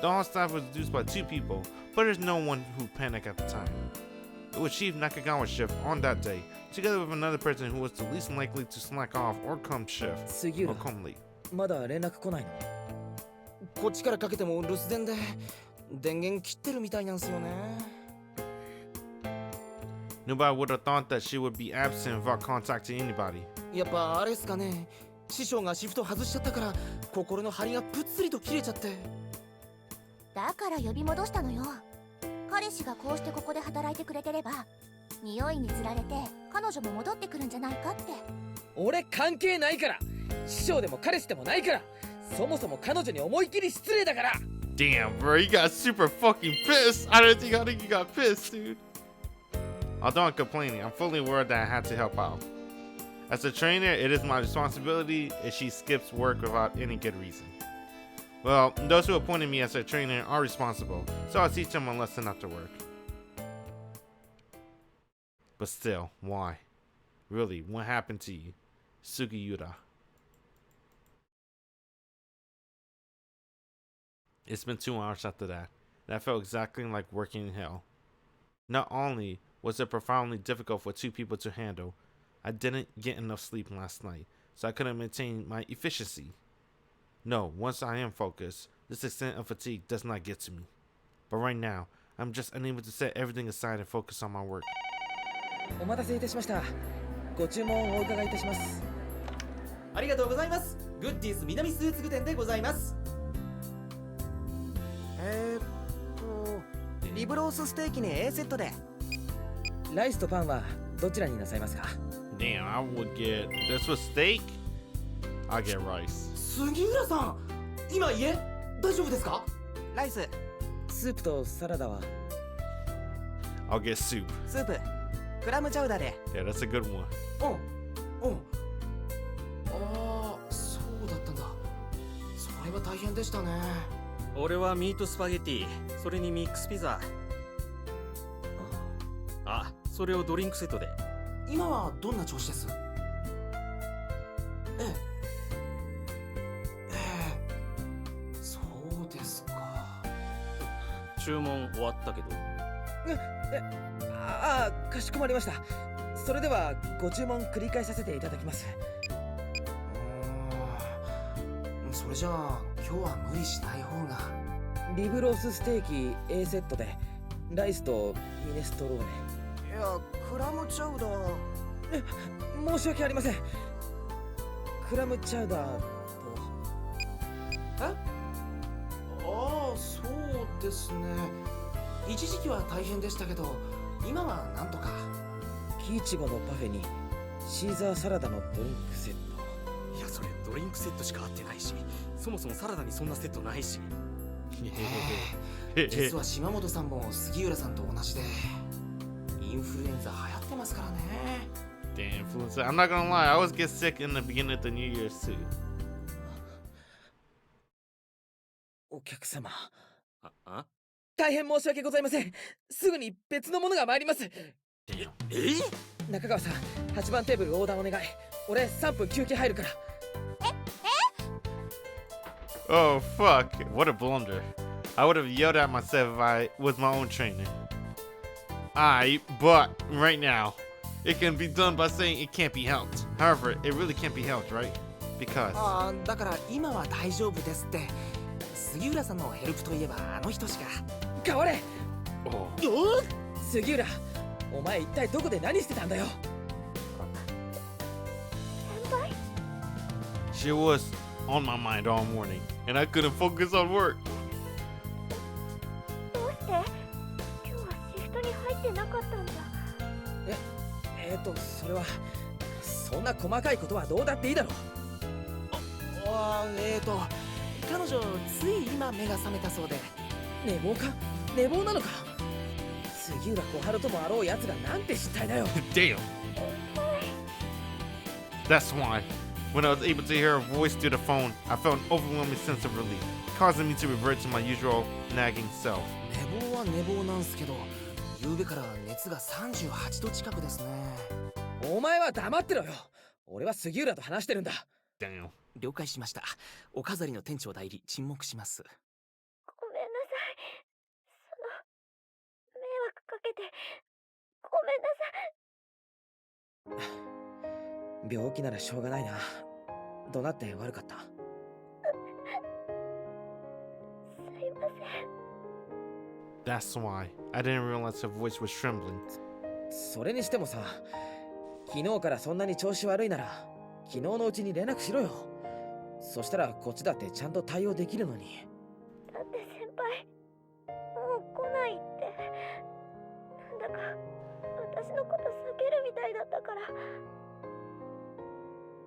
The hall staff was reduced by 2 people, but there's no one who panicked at the time. It was Chief Nakagawa's shift on that day, together with another person who was the least likely to slack off or come late.
まだ連絡来ないの？こっちからかけても留守電で電源切ってるみたいなんすよね。
Nobody would have thought that she would be absent without contacting anybody.
やっぱあれっすかね。師匠がシフト外しちゃったから心の張りがぷっつりと切れちゃって。
だから呼び戻したのよ。彼氏がこうしてここで働いてくれてれば、匂いにつられて彼女も戻ってくるんじゃないかって。
俺関係ないから。師匠でも彼氏でもないから。そもそも彼女に思い切り失礼だから。
Damn, bro, he got super fucking pissed. I didn't think he got pissed, dude. Although I'm complaining, I'm fully aware that I had to help out. As a trainer, it is my responsibility if she skips work without any good reason. Well, those who appointed me as a trainer are responsible, so I'll teach them a lesson after work. But still, why? Really, what happened to you? Sugiura. It's been 2 hours after that. That felt exactly like working in hell. Not only was it profoundly difficult for 2 people to handle, I didn't get enough sleep last night, so I couldn't maintain my efficiency. No, once I am focused, this extent of fatigue does not get to me. But right now, I'm just unable to set everything aside and focus on my work.
お待たせいたしました。ご注文をお伺いいたします。ありがとうございます。グッディーズ南スーツ具店でございます。リブロースステーキに A セットで。ライスとパンはどちらになさいますか？
Damn, I would get this was steak. I'll get rice.
杉浦さん、今家大丈夫ですか？ライス、スープとサラダは。
I'll get soup.
スープ、クラムチャウダーで。
Yeah, that's a good one.
うん。ああ、そうだったんだ。それは大変でしたね。
俺はミートスパゲティ、それにミックスピザ。あ、それをドリンクセットで。
今はどんな調子です？そうですか。
注文終わったけど。
かしこまりました。それではご注文繰り返させていただきます。それじゃあ今日は無理しない方が。リブロースステーキ A セットでライスとミネストローネ。いや、クラムチャウダー。申し訳ありません。クラムチャウダーと。ああ、そうですね。一時期は大変でしたけど、今はなんとか。キイチゴのパフェにシーザーサラダのドリンクセット。
いや、それドリンクセットしか合ってないし、そもそもサラダにそんなセットないし。
実は島本さんも杉浦さんと同じでインフルエンザ流行ってますからね。
Damn influencer. I'm not gonna lie, I always get sick in the beginning of the New Year's too.
お客様、
あ
大変申し訳ございません。すぐに別のものが参ります。
Damn.
中川さん、8番テーブルオーダーお願い。俺3分休憩入るから。
Oh fuck, what a blunder. I would have yelled at myself if I was my own trainer. Alright, but right now, it can be done by saying it can't be helped. However, it really can't be helped, right? Because
ああ、だから今は大丈夫ですって。杉浦さんのヘルプといえばあの人しか。変われ。
oh,
杉浦、お前一体どこで何してたんだよ。
she was on my mind all morning, and I couldn't focus on work.
どうして今日はシフトに入ってなかったんだ。
それはそんな細かいことはどうだっていいだろう。彼女つい今目が覚めたそうで。寝坊か？寝坊なのか？杉浦小春ともあろうやつがなんて失態だよ。
Damn. That's why, when I was able to hear her voice through the phone, I felt an overwhelming sense of relief, causing me to revert to my usual nagging self.
寝坊は寝坊なんすけど、昨べから熱が38度近くですね。お前は黙ってろよ。俺は杉浦と話してるんだ。
Damn.
了解しました。お飾りの店長代理沈黙します。
ごめんなさい。迷惑かけてごめんなさい。
病気ならしょうがないな。怒鳴って悪かった。
すいません。
That's why I didn't realize her voice was trembling.
それにしてもさ、昨日からそんなに調子悪いなら昨日のうちに連絡しろよ。そしたらこっちだってちゃんと対応できるのに。
だって先輩もう来ないって、なんだか私のこと避けるみたいだったから。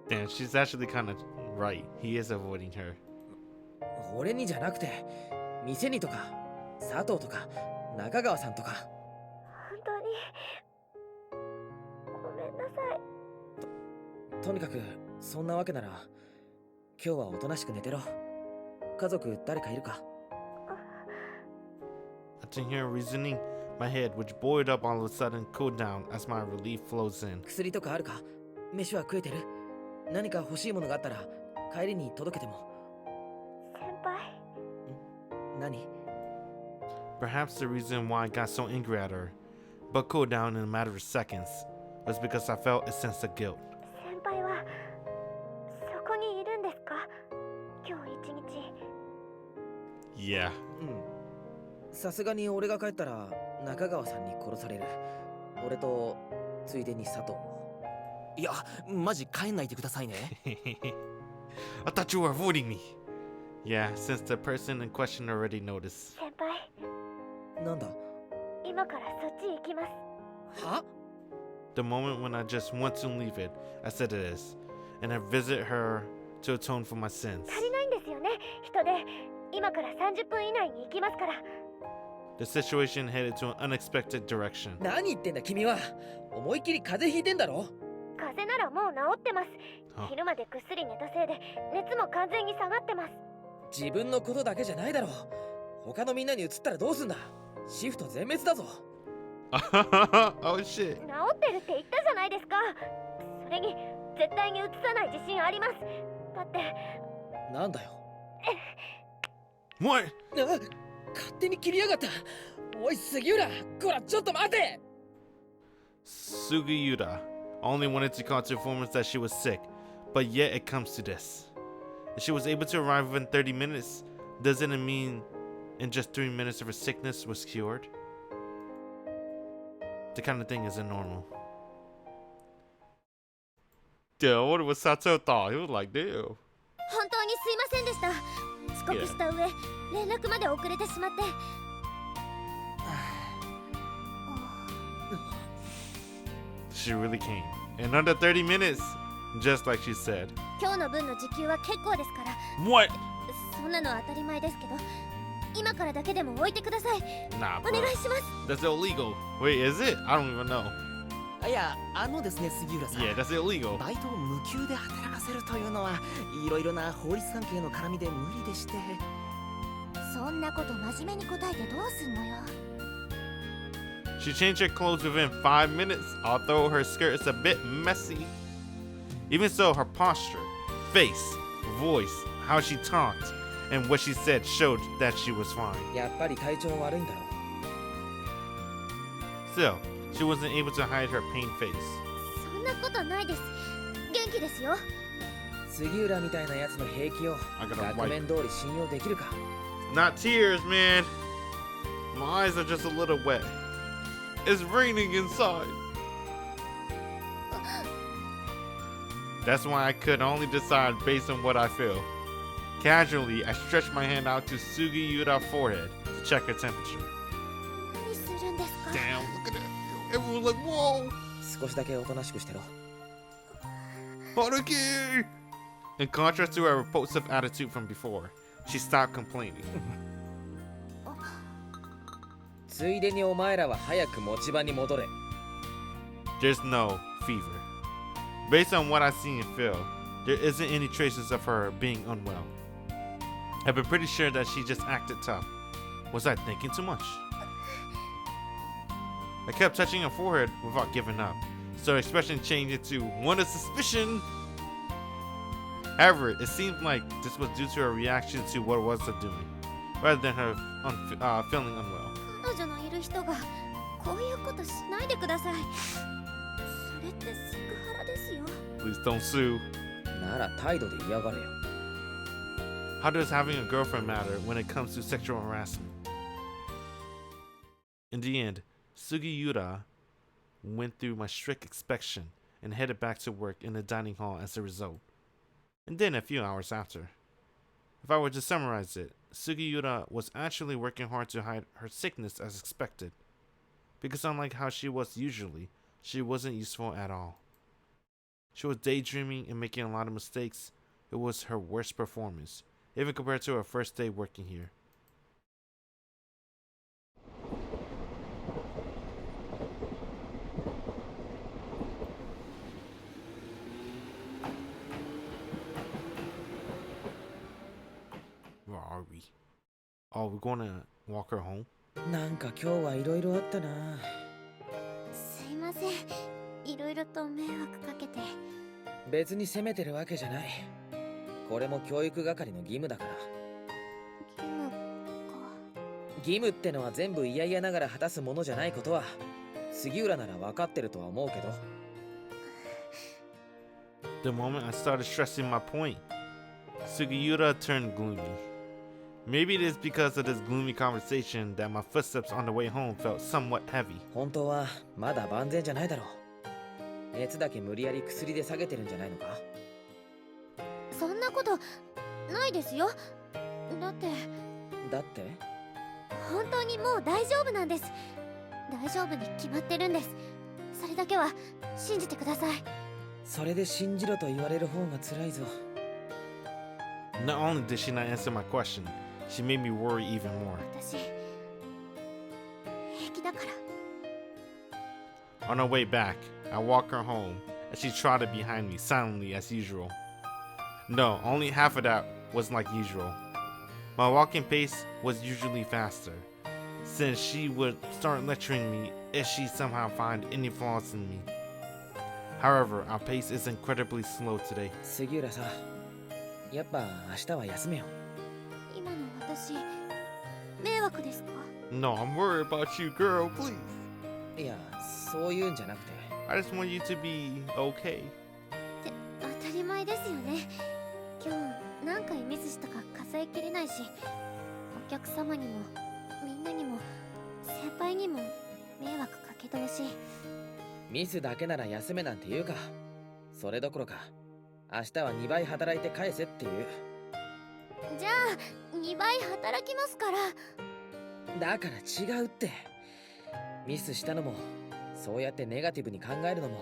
Damn, she's actually kind of right. He is avoiding her.
俺にじゃなくて店にとか佐藤とか中川さんとか。
本当にごめんなさい。
とにかくそんなわけなら今日はおとなしく寝てろ。家族誰かいるか？
After hearing reasoning, my head, which boiled up all of a sudden, cooled down as my relief flows in.
薬とかあるか？飯は食えてる？何か欲しいものがあったら帰りに届けても。
先輩。
何？
Perhaps the reason why I got so angry at her, but cooled down in a matter of seconds, was because I felt a sense of guilt.
先輩はそこにいるんですか？今日一日。
Yeah.
さすがに俺が帰ったら中川さんに殺される。俺とついでに佐藤も。いや、マジ帰んないでくださいね。
I thought you were avoiding me. Yeah, since the person in question already noticed.
先輩。
なんだ？
今からそっち行きます。
は？
The moment when I just want to leave it, as it is, and I visit her to atone for my sins.
足りないんですよね、人で。今から30分以内に行きますから。
The situation headed to an unexpected direction.
何言ってんだ君は。思いっきり風邪ひいてんだろ。
風邪ならもう治ってます。昼までぐっすり寝たせいで熱も完全に下がってます。
自分のことだけじゃないだろう。他のみんなに移ったらどうすんだ。シフト全滅だぞ。
Oh shit.
治ってるって言ったじゃないですか。それに絶対に移さない自信あります。だって。
なんだよ。
What?
勝手に切りやがった。おい杉浦、こらちょっと待て。
Sugiura only wanted to call to inform us that she was sick, but yet it comes to this. If she was able to arrive within 30 minutes, doesn't it mean in just 3 minutes of her sickness was cured? The kind of thing isn't normal. Dude, I wonder what Sato thought. He was like, damn.
本当にすいませんでした。遅刻した上、連絡まで遅れてしまって。
She really came. In under 30 minutes, just like she said.
今日の分の時給は結構ですから。
What?
そんなのは当たり前ですけど、今からだけでも置いてください。
Nah,
お
bro.
願いします。
That's illegal. Wait, is it? I don't even know.
いや、ですね、杉浦さん。
Yeah, that's illegal.
バイトを無給で働かせるというのはいろいろな法律関係の絡みで無理でして。
そんなこと真面目に答えてどうすんのよ。
She changed her clothes within 5 minutes, although her skirt is a bit messy. Even so, her posture, face, voice, how she talked, and what she said showed that she was fine.
やっぱり体調悪いんだろ。
Still, she wasn't able to hide her pained face.
そんなことないです。元気ですよ。
杉浦みたいなやつの平気を
I gotta
額
wipe.
面通り信用できるか。
Not tears, man. My eyes are just a little wet. It's raining inside. That's why I could only decide based on what I feel. Casually, I stretched my hand out to Sugiyura's forehead to check her temperature.
何するんですか。
Damn, look at that. Everyone was like, whoa.
少しだけおとなしくしてろ。
Haruki! In contrast to her repulsive attitude from before, she stopped complaining.
ついでにお前らは早く持ち場に戻れ。
There's no fever. Based on what I see and feel, there isn't any traces of her being unwell. I've been pretty sure that she just acted tough. Was I thinking too much? I kept touching her forehead without giving up, so her expression changed into one of suspicion. However, it seemed like this was due to her reaction to what was doing, rather than her feeling unwell.
彼女のいる人がこういうことしないでください。それってセクハラですよ。
Please don't sue.
なら態度で嫌がれよ。
How does having a girlfriend matter when it comes to sexual harassment? In the end, Sugiyura went through my strict inspection and headed back to work in the dining hall as a result. And then a few hours after. If I were to summarize it, Sugiyura was actually working hard to hide her sickness as expected. Because unlike how she was usually, she wasn't useful at all. She was daydreaming and making a lot of mistakes. It was her worst performance, even compared to her first day working here. Where are we? Oh, we're gonna walk her home?
なんか今日はいろいろあったな。
すいません。いろいろと迷惑かけて。
別に責めてるわけじゃない。これも教育係の義務だから。
義務か。
義務ってのは全部嫌々ながら果たすものじゃないことは杉浦なら分かってるとは思うけど。
The moment I started stressing my point, Sugiura turned gloomy. Maybe it is because of this gloomy conversation that my footsteps on the way home felt somewhat heavy.
本当はまだ万全じゃないだろう。熱だけ無理やり薬で下げてるんじゃないのか。
そんなことないですよ。だって本当にもう大丈夫なんです。大丈夫に決まってるんです。それだけは信じてください。
それで信じろと言われる方が辛いぞ。
Not only did she not answer my question, she made me worry even more.
私平気だから。
On our way back, I walked her home as she trotted behind me silently as usual. No, only half of that was like usual. My walking pace was usually faster, since she would start lecturing me if she somehow found any flaws in me. However, our pace is incredibly slow today.
杉浦さ、やっぱ明日は休めよ。
今の私迷惑ですか？
No, I'm worried about you, girl, please.
いや、そういうんじゃなくて。
I just want you to be okay.
って当たり前ですよね。今日何回ミスしたか数えきれないし、お客様にもみんなにも先輩にも迷惑かけ通し。
ミスだけなら休めなんて言うか。それどころか明日は2倍働いて返せって言う。
じゃあ2倍働きますから。
だから違うって。ミスしたのもそうやってネガティブに考えるのも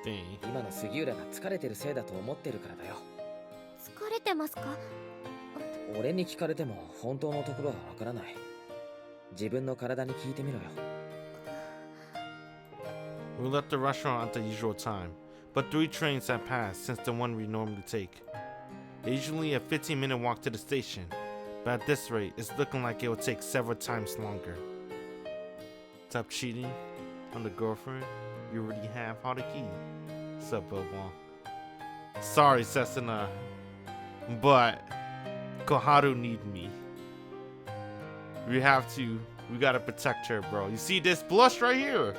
Dang.
今の杉浦が疲れてるせいだと思ってるからだよ。
疲れてますか？
俺に聞かれても本当のところはわからない。自分の体に聞いてみろよ。
We left the restaurant at the usual time, but 3 trains had passed since the one we normally take. Usually a 15-minute walk to the station, but at this rate, it's looking like it will take several times longer. Stop cheating on the girlfriend you already have Haruki. Sup, Bobo? Sorry, Setsuna, but Koharu need me. We gotta protect her, bro. You see this blush right here?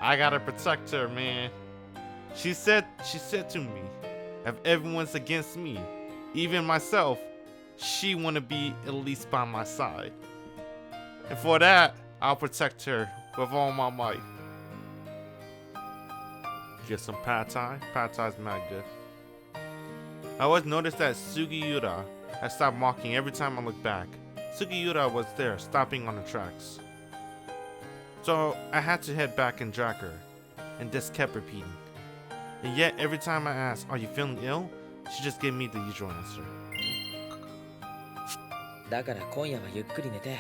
I gotta protect her, man. She said to me, if everyone's against me, even myself, she wanna be at least by my side. And for that, I'll protect her with all my might. Get some pad thai. Pad thai's mad good. I always noticed that Sugiura had stopped walking every time I looked back. Sugiura was there, stopping on the tracks. So I had to head back and drag her, and this kept repeating. And yet every time I asked, "Are you feeling ill?" she just gave me the usual answer.
だから今夜はゆっくり寝て、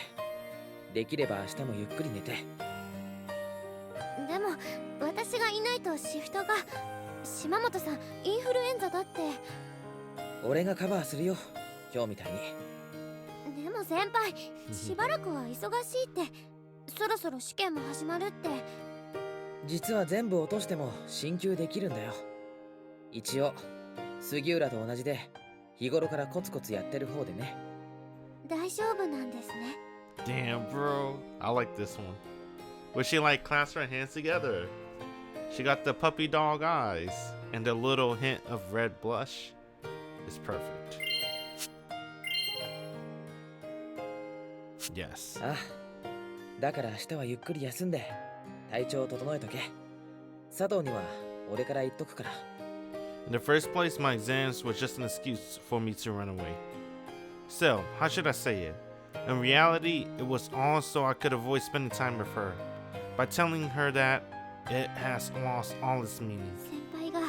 できれば明日もゆっくり寝て。
でも私がいないとシフトが。島本さんインフルエンザだって。
俺がカバーするよ、今日みたいに。
でも先輩、しばらくは忙しいって。そろそろ試験も始まるって。
実は全部落としても進級できるんだよ。一応杉浦と同じで日頃からコツコツやってる方でね。
大丈夫なんですね。
Damn, bro. I like this one. Where she like clasps her hands together. She got the puppy dog eyes and a little hint of red blush. It's perfect. Yes.
ああ、だから明日はゆっくり休んで体調を整えとけ。佐藤には俺から言っとくから。
In the first place, my exams were just an excuse for me to run away. So, how should I say it? In reality, it was all so I could avoid spending time with her. By telling her that it has lost all its meaning.
先輩が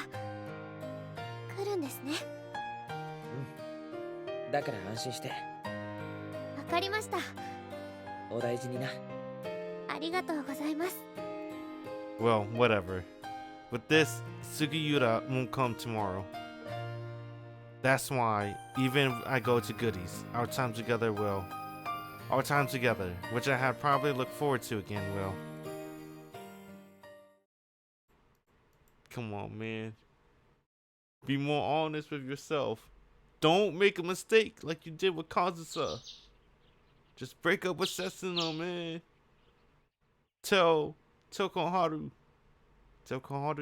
来るんですね。
うん。だから安心して。
わかりました。
お大事にな。
ありがとうございます。
Well, whatever. With this, Sugiura won't come tomorrow. That's why, even if I go to Goodies, our time together, which I had probably looked forward to again, will. Come on, man. Be more honest with yourself. Don't make a mistake like you did with Kazusa. Just break up with Setsuna, man. Tell Koharu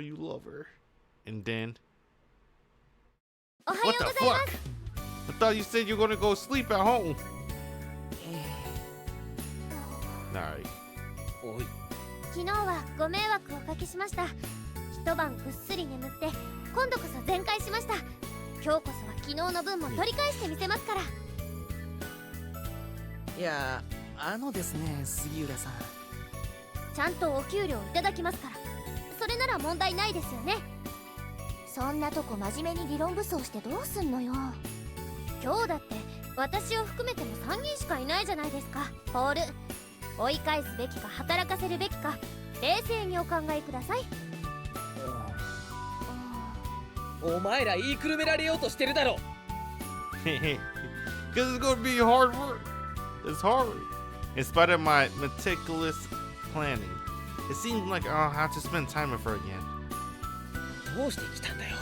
you love her. And then... What the fuck? I thought you said you were gonna go sleep at home. Alright.
おい。
昨日はご迷惑をおかけしました。一晩ぐっすり眠って今度こそ全開しました。今日こそは昨日の分も取り返してみせますから。
いや、ですね、杉浦さん。
ちゃんとお給料いただきますから。それなら問題ないですよね。
そんなとこ真面目に理論武装してどうすんのよ。
今日だって私を含めても3人しかいないじゃないですか。ホール追い返すべきか働かせるべきか冷静にお考えください。
お前ら言いくるめられようとしてるだろ。
Because it's gonna be hard work. It's hard. In spite of my meticulous planning, it seems like I'll have to spend time with her again.
どうして来たんだよ。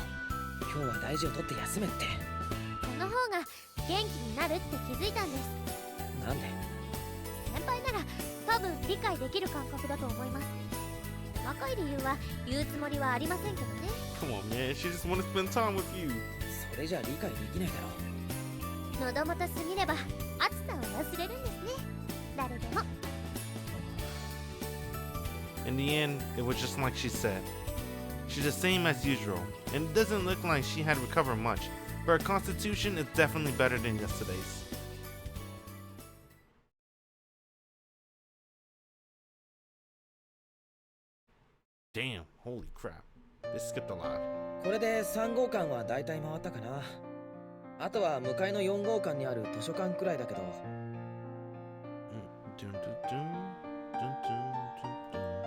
今日は大事を取って休めって。
この方が元気になるって気づいたんです。
なんで？
先輩なら多分理解できる感覚だと思います。若い理由は言うつもりはありませんけどね。
Come on, man. She just want to spend time with you.
それじゃ理解できないだろ。
喉元すぎれば暑さを忘れるんですね、誰でも。
In the end, it was just like she said. She's the same as usual, and it doesn't look like she had recovered much, but her constitution is definitely better than yesterday's. Damn, holy crap. They skipped a lot.
これで3号館は大体回ったかな。あとは向かいの4号館にある図書館くらいだけど。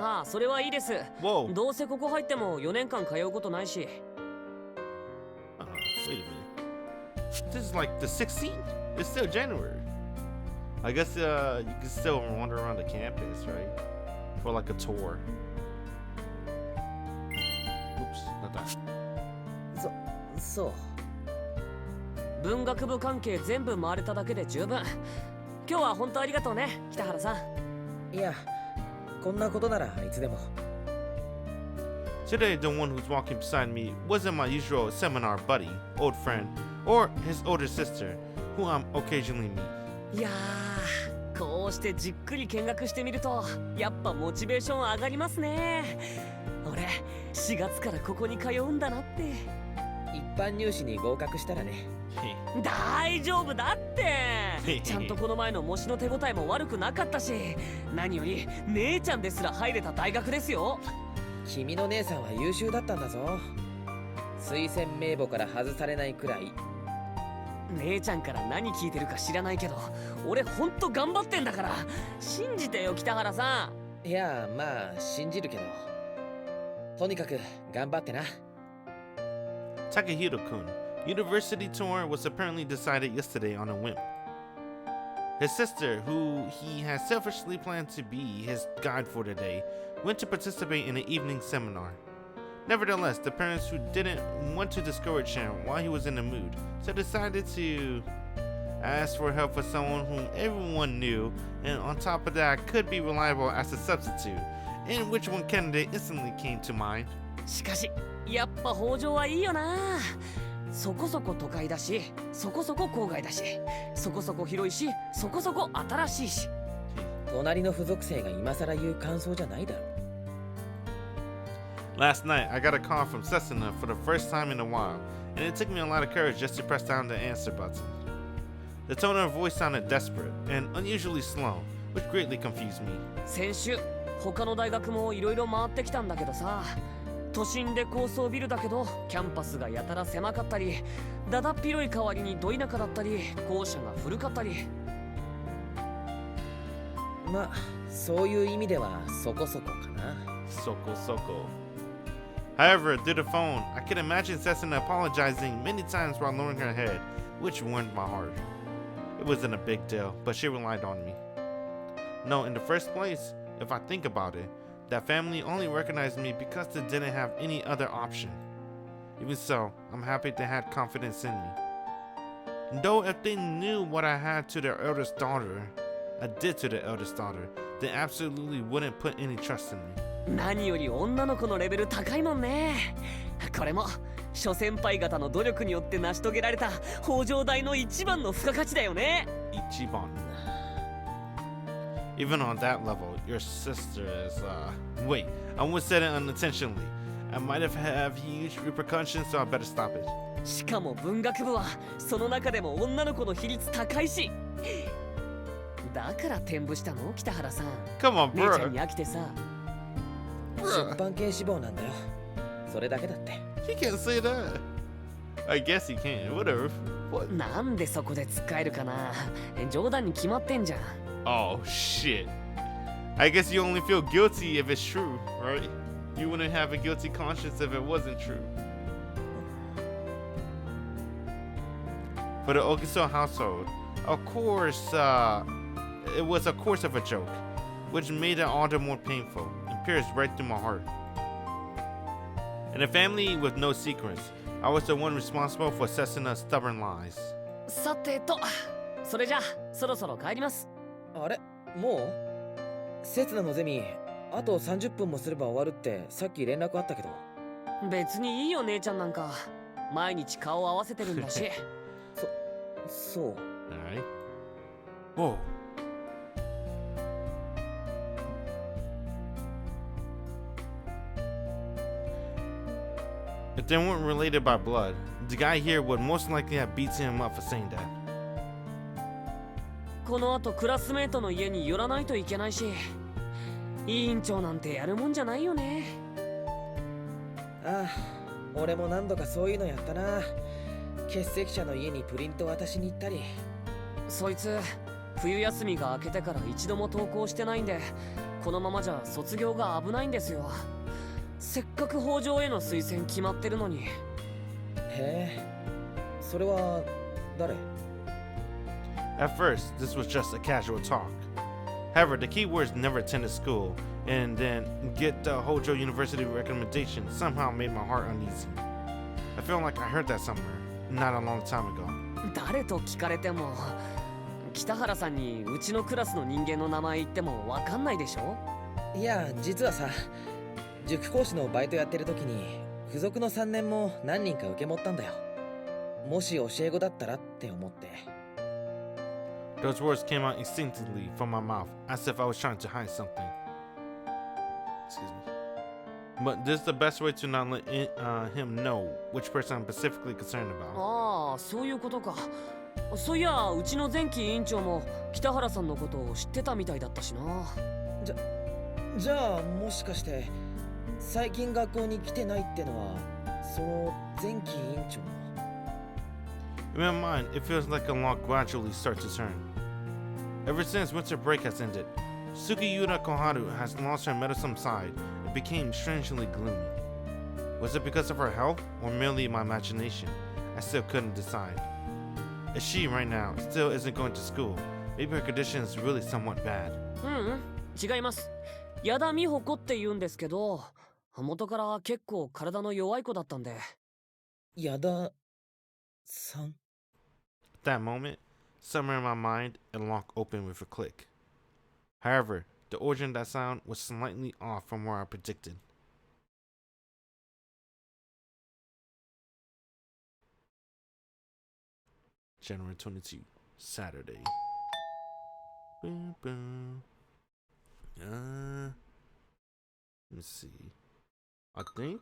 ああ、それはいいです。
Whoa.
どうせここ入っても4年間通うことないし。
Wait a minute. This is like the 16th? It's still January. I guess you can still wander around the campus, right? For like a tour. Oops, not that.
そう。
文学部関係全部回れただけで十分。今日は本当ありがとうね、北原さん。
いや、こんなことならいつでも。
Today, the one who's walking beside me wasn't my usual seminar buddy, old friend, or his older sister, who I'm occasionally meet.
いやー、こうしてじっくり見学してみるとやっぱモチベーション上がりますね。俺4月からここに通うんだなって。
一般入試に合格したらね。
大丈夫だってちゃんとこの前の模試の手応えも悪くなかったし、何より姉ちゃんですら入れた大学ですよ。
君の姉さんは優秀だったんだぞ。推薦名簿から外されないくらい。
姉ちゃんから何聞いてるか知らないけど、俺ほんと頑張ってんだから信じてよ、北原さん。
いや、まあ信じるけど、とにかく頑張ってな。
Takahiro-kun, university tour was apparently decided yesterday on a whim. His sister, who he had selfishly planned to be his guide for the day, went to participate in an evening seminar. Nevertheless, the parents who didn't want to discourage him while he was in the mood, so decided to ask for help for someone whom everyone knew, and on top of that could be reliable as a substitute, in which one candidate instantly came to mind.
しかしやっぱ北条はいいよな。そこそこ都会だし、そこそこ郊外だし、そこそこ広いし、そこそこ新しいし。
隣の付属生が今更言う感想じゃないだろ。
Last night, I got a call from Setsuna for the first time in a while, and it took me a lot of courage just to press down the answer button. The tone of her voice sounded desperate and unusually slow, which greatly confused me.
先週他の大学もいろいろ回ってきたんだけどさ、都心で高層ビルだけどキャンパスがやたら狭かったり、だだっ広い代わりにど田舎だったり、校舎が古かったり。
まあそういう意味ではそこそこかな。
Soko Soko. However, through the phone, I could imagine Setsuna apologizing many times while lowering her head, which warmed my heart. It wasn't a big deal, but she relied on me. No, in the first place, if I think about it, that family only recognized me because they didn't have any other option. Even so, I'm happy they had confidence in me. Though if they knew what I had to their eldest daughter, I did to their eldest daughter, they absolutely wouldn't put any trust in me.
何より女の子のレベル高いもんね。これも諸先輩方の努力によって成し遂げられた北条大の一番の付加価値だよね。
Ichiban. Even on that level, your sister is, wait, I almost said it unintentionally. I might have huge repercussions, so I better stop it.
しかも文学部はその中でも女の子の比率高いし。だから転部したの、北原さん。
Come on,
姉ちゃん
bro.
に飽きてさ。
出版系志望なんだよ。それだけだって。
He can't say that. I guess he can. Whatever. What?
なんでそこで使えるかな。冗談に決まってんじゃん。
Oh, shit. I guess you only feel guilty if it's true, right? You wouldn't have a guilty conscience if it wasn't true. For the Ogiso household, of course, it was a course of a joke, which made it all the more painful and pierced right through my heart. In a family with no secrets, I was the one responsible for Setsuna's stubborn lies.
さてと、それじゃそろそろ帰ります。
あれもう刹那のゼミあと30分もすれば終わるってさっき連絡あったけど。
別にいいよ姉ちゃんなんか。毎日顔合わせてるんだし。
そう。
Alright. Whoa. If they weren't related by blood, the guy here would most likely have beaten him up for saying that.
この後クラスメートの家に寄らないといけないし、委員長なんてやるもんじゃないよね。
ああ、俺も何度かそういうのやったな。欠席者の家にプリント渡しに行ったり。
そいつ冬休みが明けてから一度も登校してないんで、このままじゃ卒業が危ないんですよ。せっかく北条への推薦決まってるのに。
へえ、それは誰？
At first, this was just a casual talk. However, the key words never attended school, and then get the Hojo University recommendation somehow made my heart uneasy. I feel like I heard that somewhere, not a long time ago.
誰と聞かれても、北原さんにうちのクラスの人間の名前言ってもわかんないでしょ？
いや、実はさ、塾講師のバイトやってる時に付属の3年も何人か受け持ったんだよ。もし教え子だったらって思って。
Those words came out instinctively from my mouth, as if I was trying to hide something. Excuse me. But this is the best way to not let him know which person I'm specifically concerned about.
ああ、そういうことか。そういや、うちの前期委員長も北原さんのことを知ってたみたいだったしな。
じゃあもしかして最近学校に来てないってのはその前期委員長の。
In my mind, it feels like a log gradually starts to turn. Ever since winter break has ended, Sugiura Koharu has lost her meddlesome side and became strangely gloomy. Was it because of her health or merely my imagination? I still couldn't decide. As she right now still isn't going to school, maybe her condition is really somewhat bad.
違います。矢田美穂子って言うんですけど、元から結構体の弱い子だったんで。
矢田さん。
At that moment, somewhere in my mind, a lock opened with a click. However, the origin of that sound was slightly off from where I predicted. January 22, Saturday. Boom, boom. Let me see. I think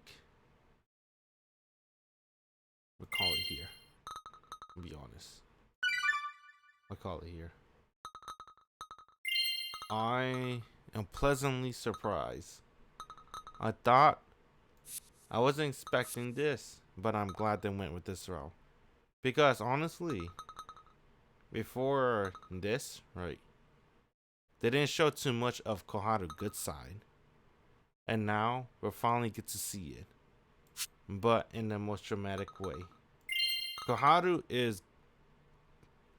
we'll call it here. I'll be honest. I'll call it here. I am pleasantly surprised. I wasn't expecting this, but I'm glad they went with this route. Because honestly, before this, right, they didn't show too much of Koharu's good side. And now we'll finally get to see it, but in the most dramatic way. Koharu is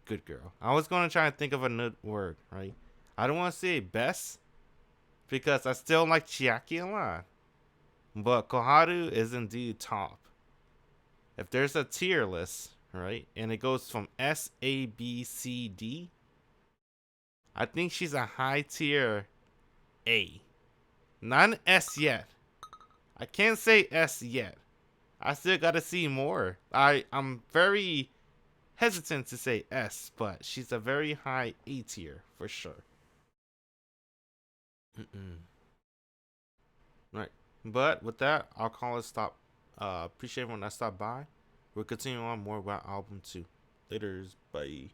good girl. I was gonna try and think of another word, right? I don't want to say best because I still like Chiaki a lot, but Koharu is indeed top. If there's a tier list, right, and it goes from S, A, B, C, D, I think she's a high tier A. Not an S yet. I can't say S yet. I still gotta see more. I'm very hesitant to say S, but she's a very high A tier for sure. Right. But with that, I'll call it stop. Appreciate everyone that stopped by. We'll continue on more about album 2. Laters. Bye.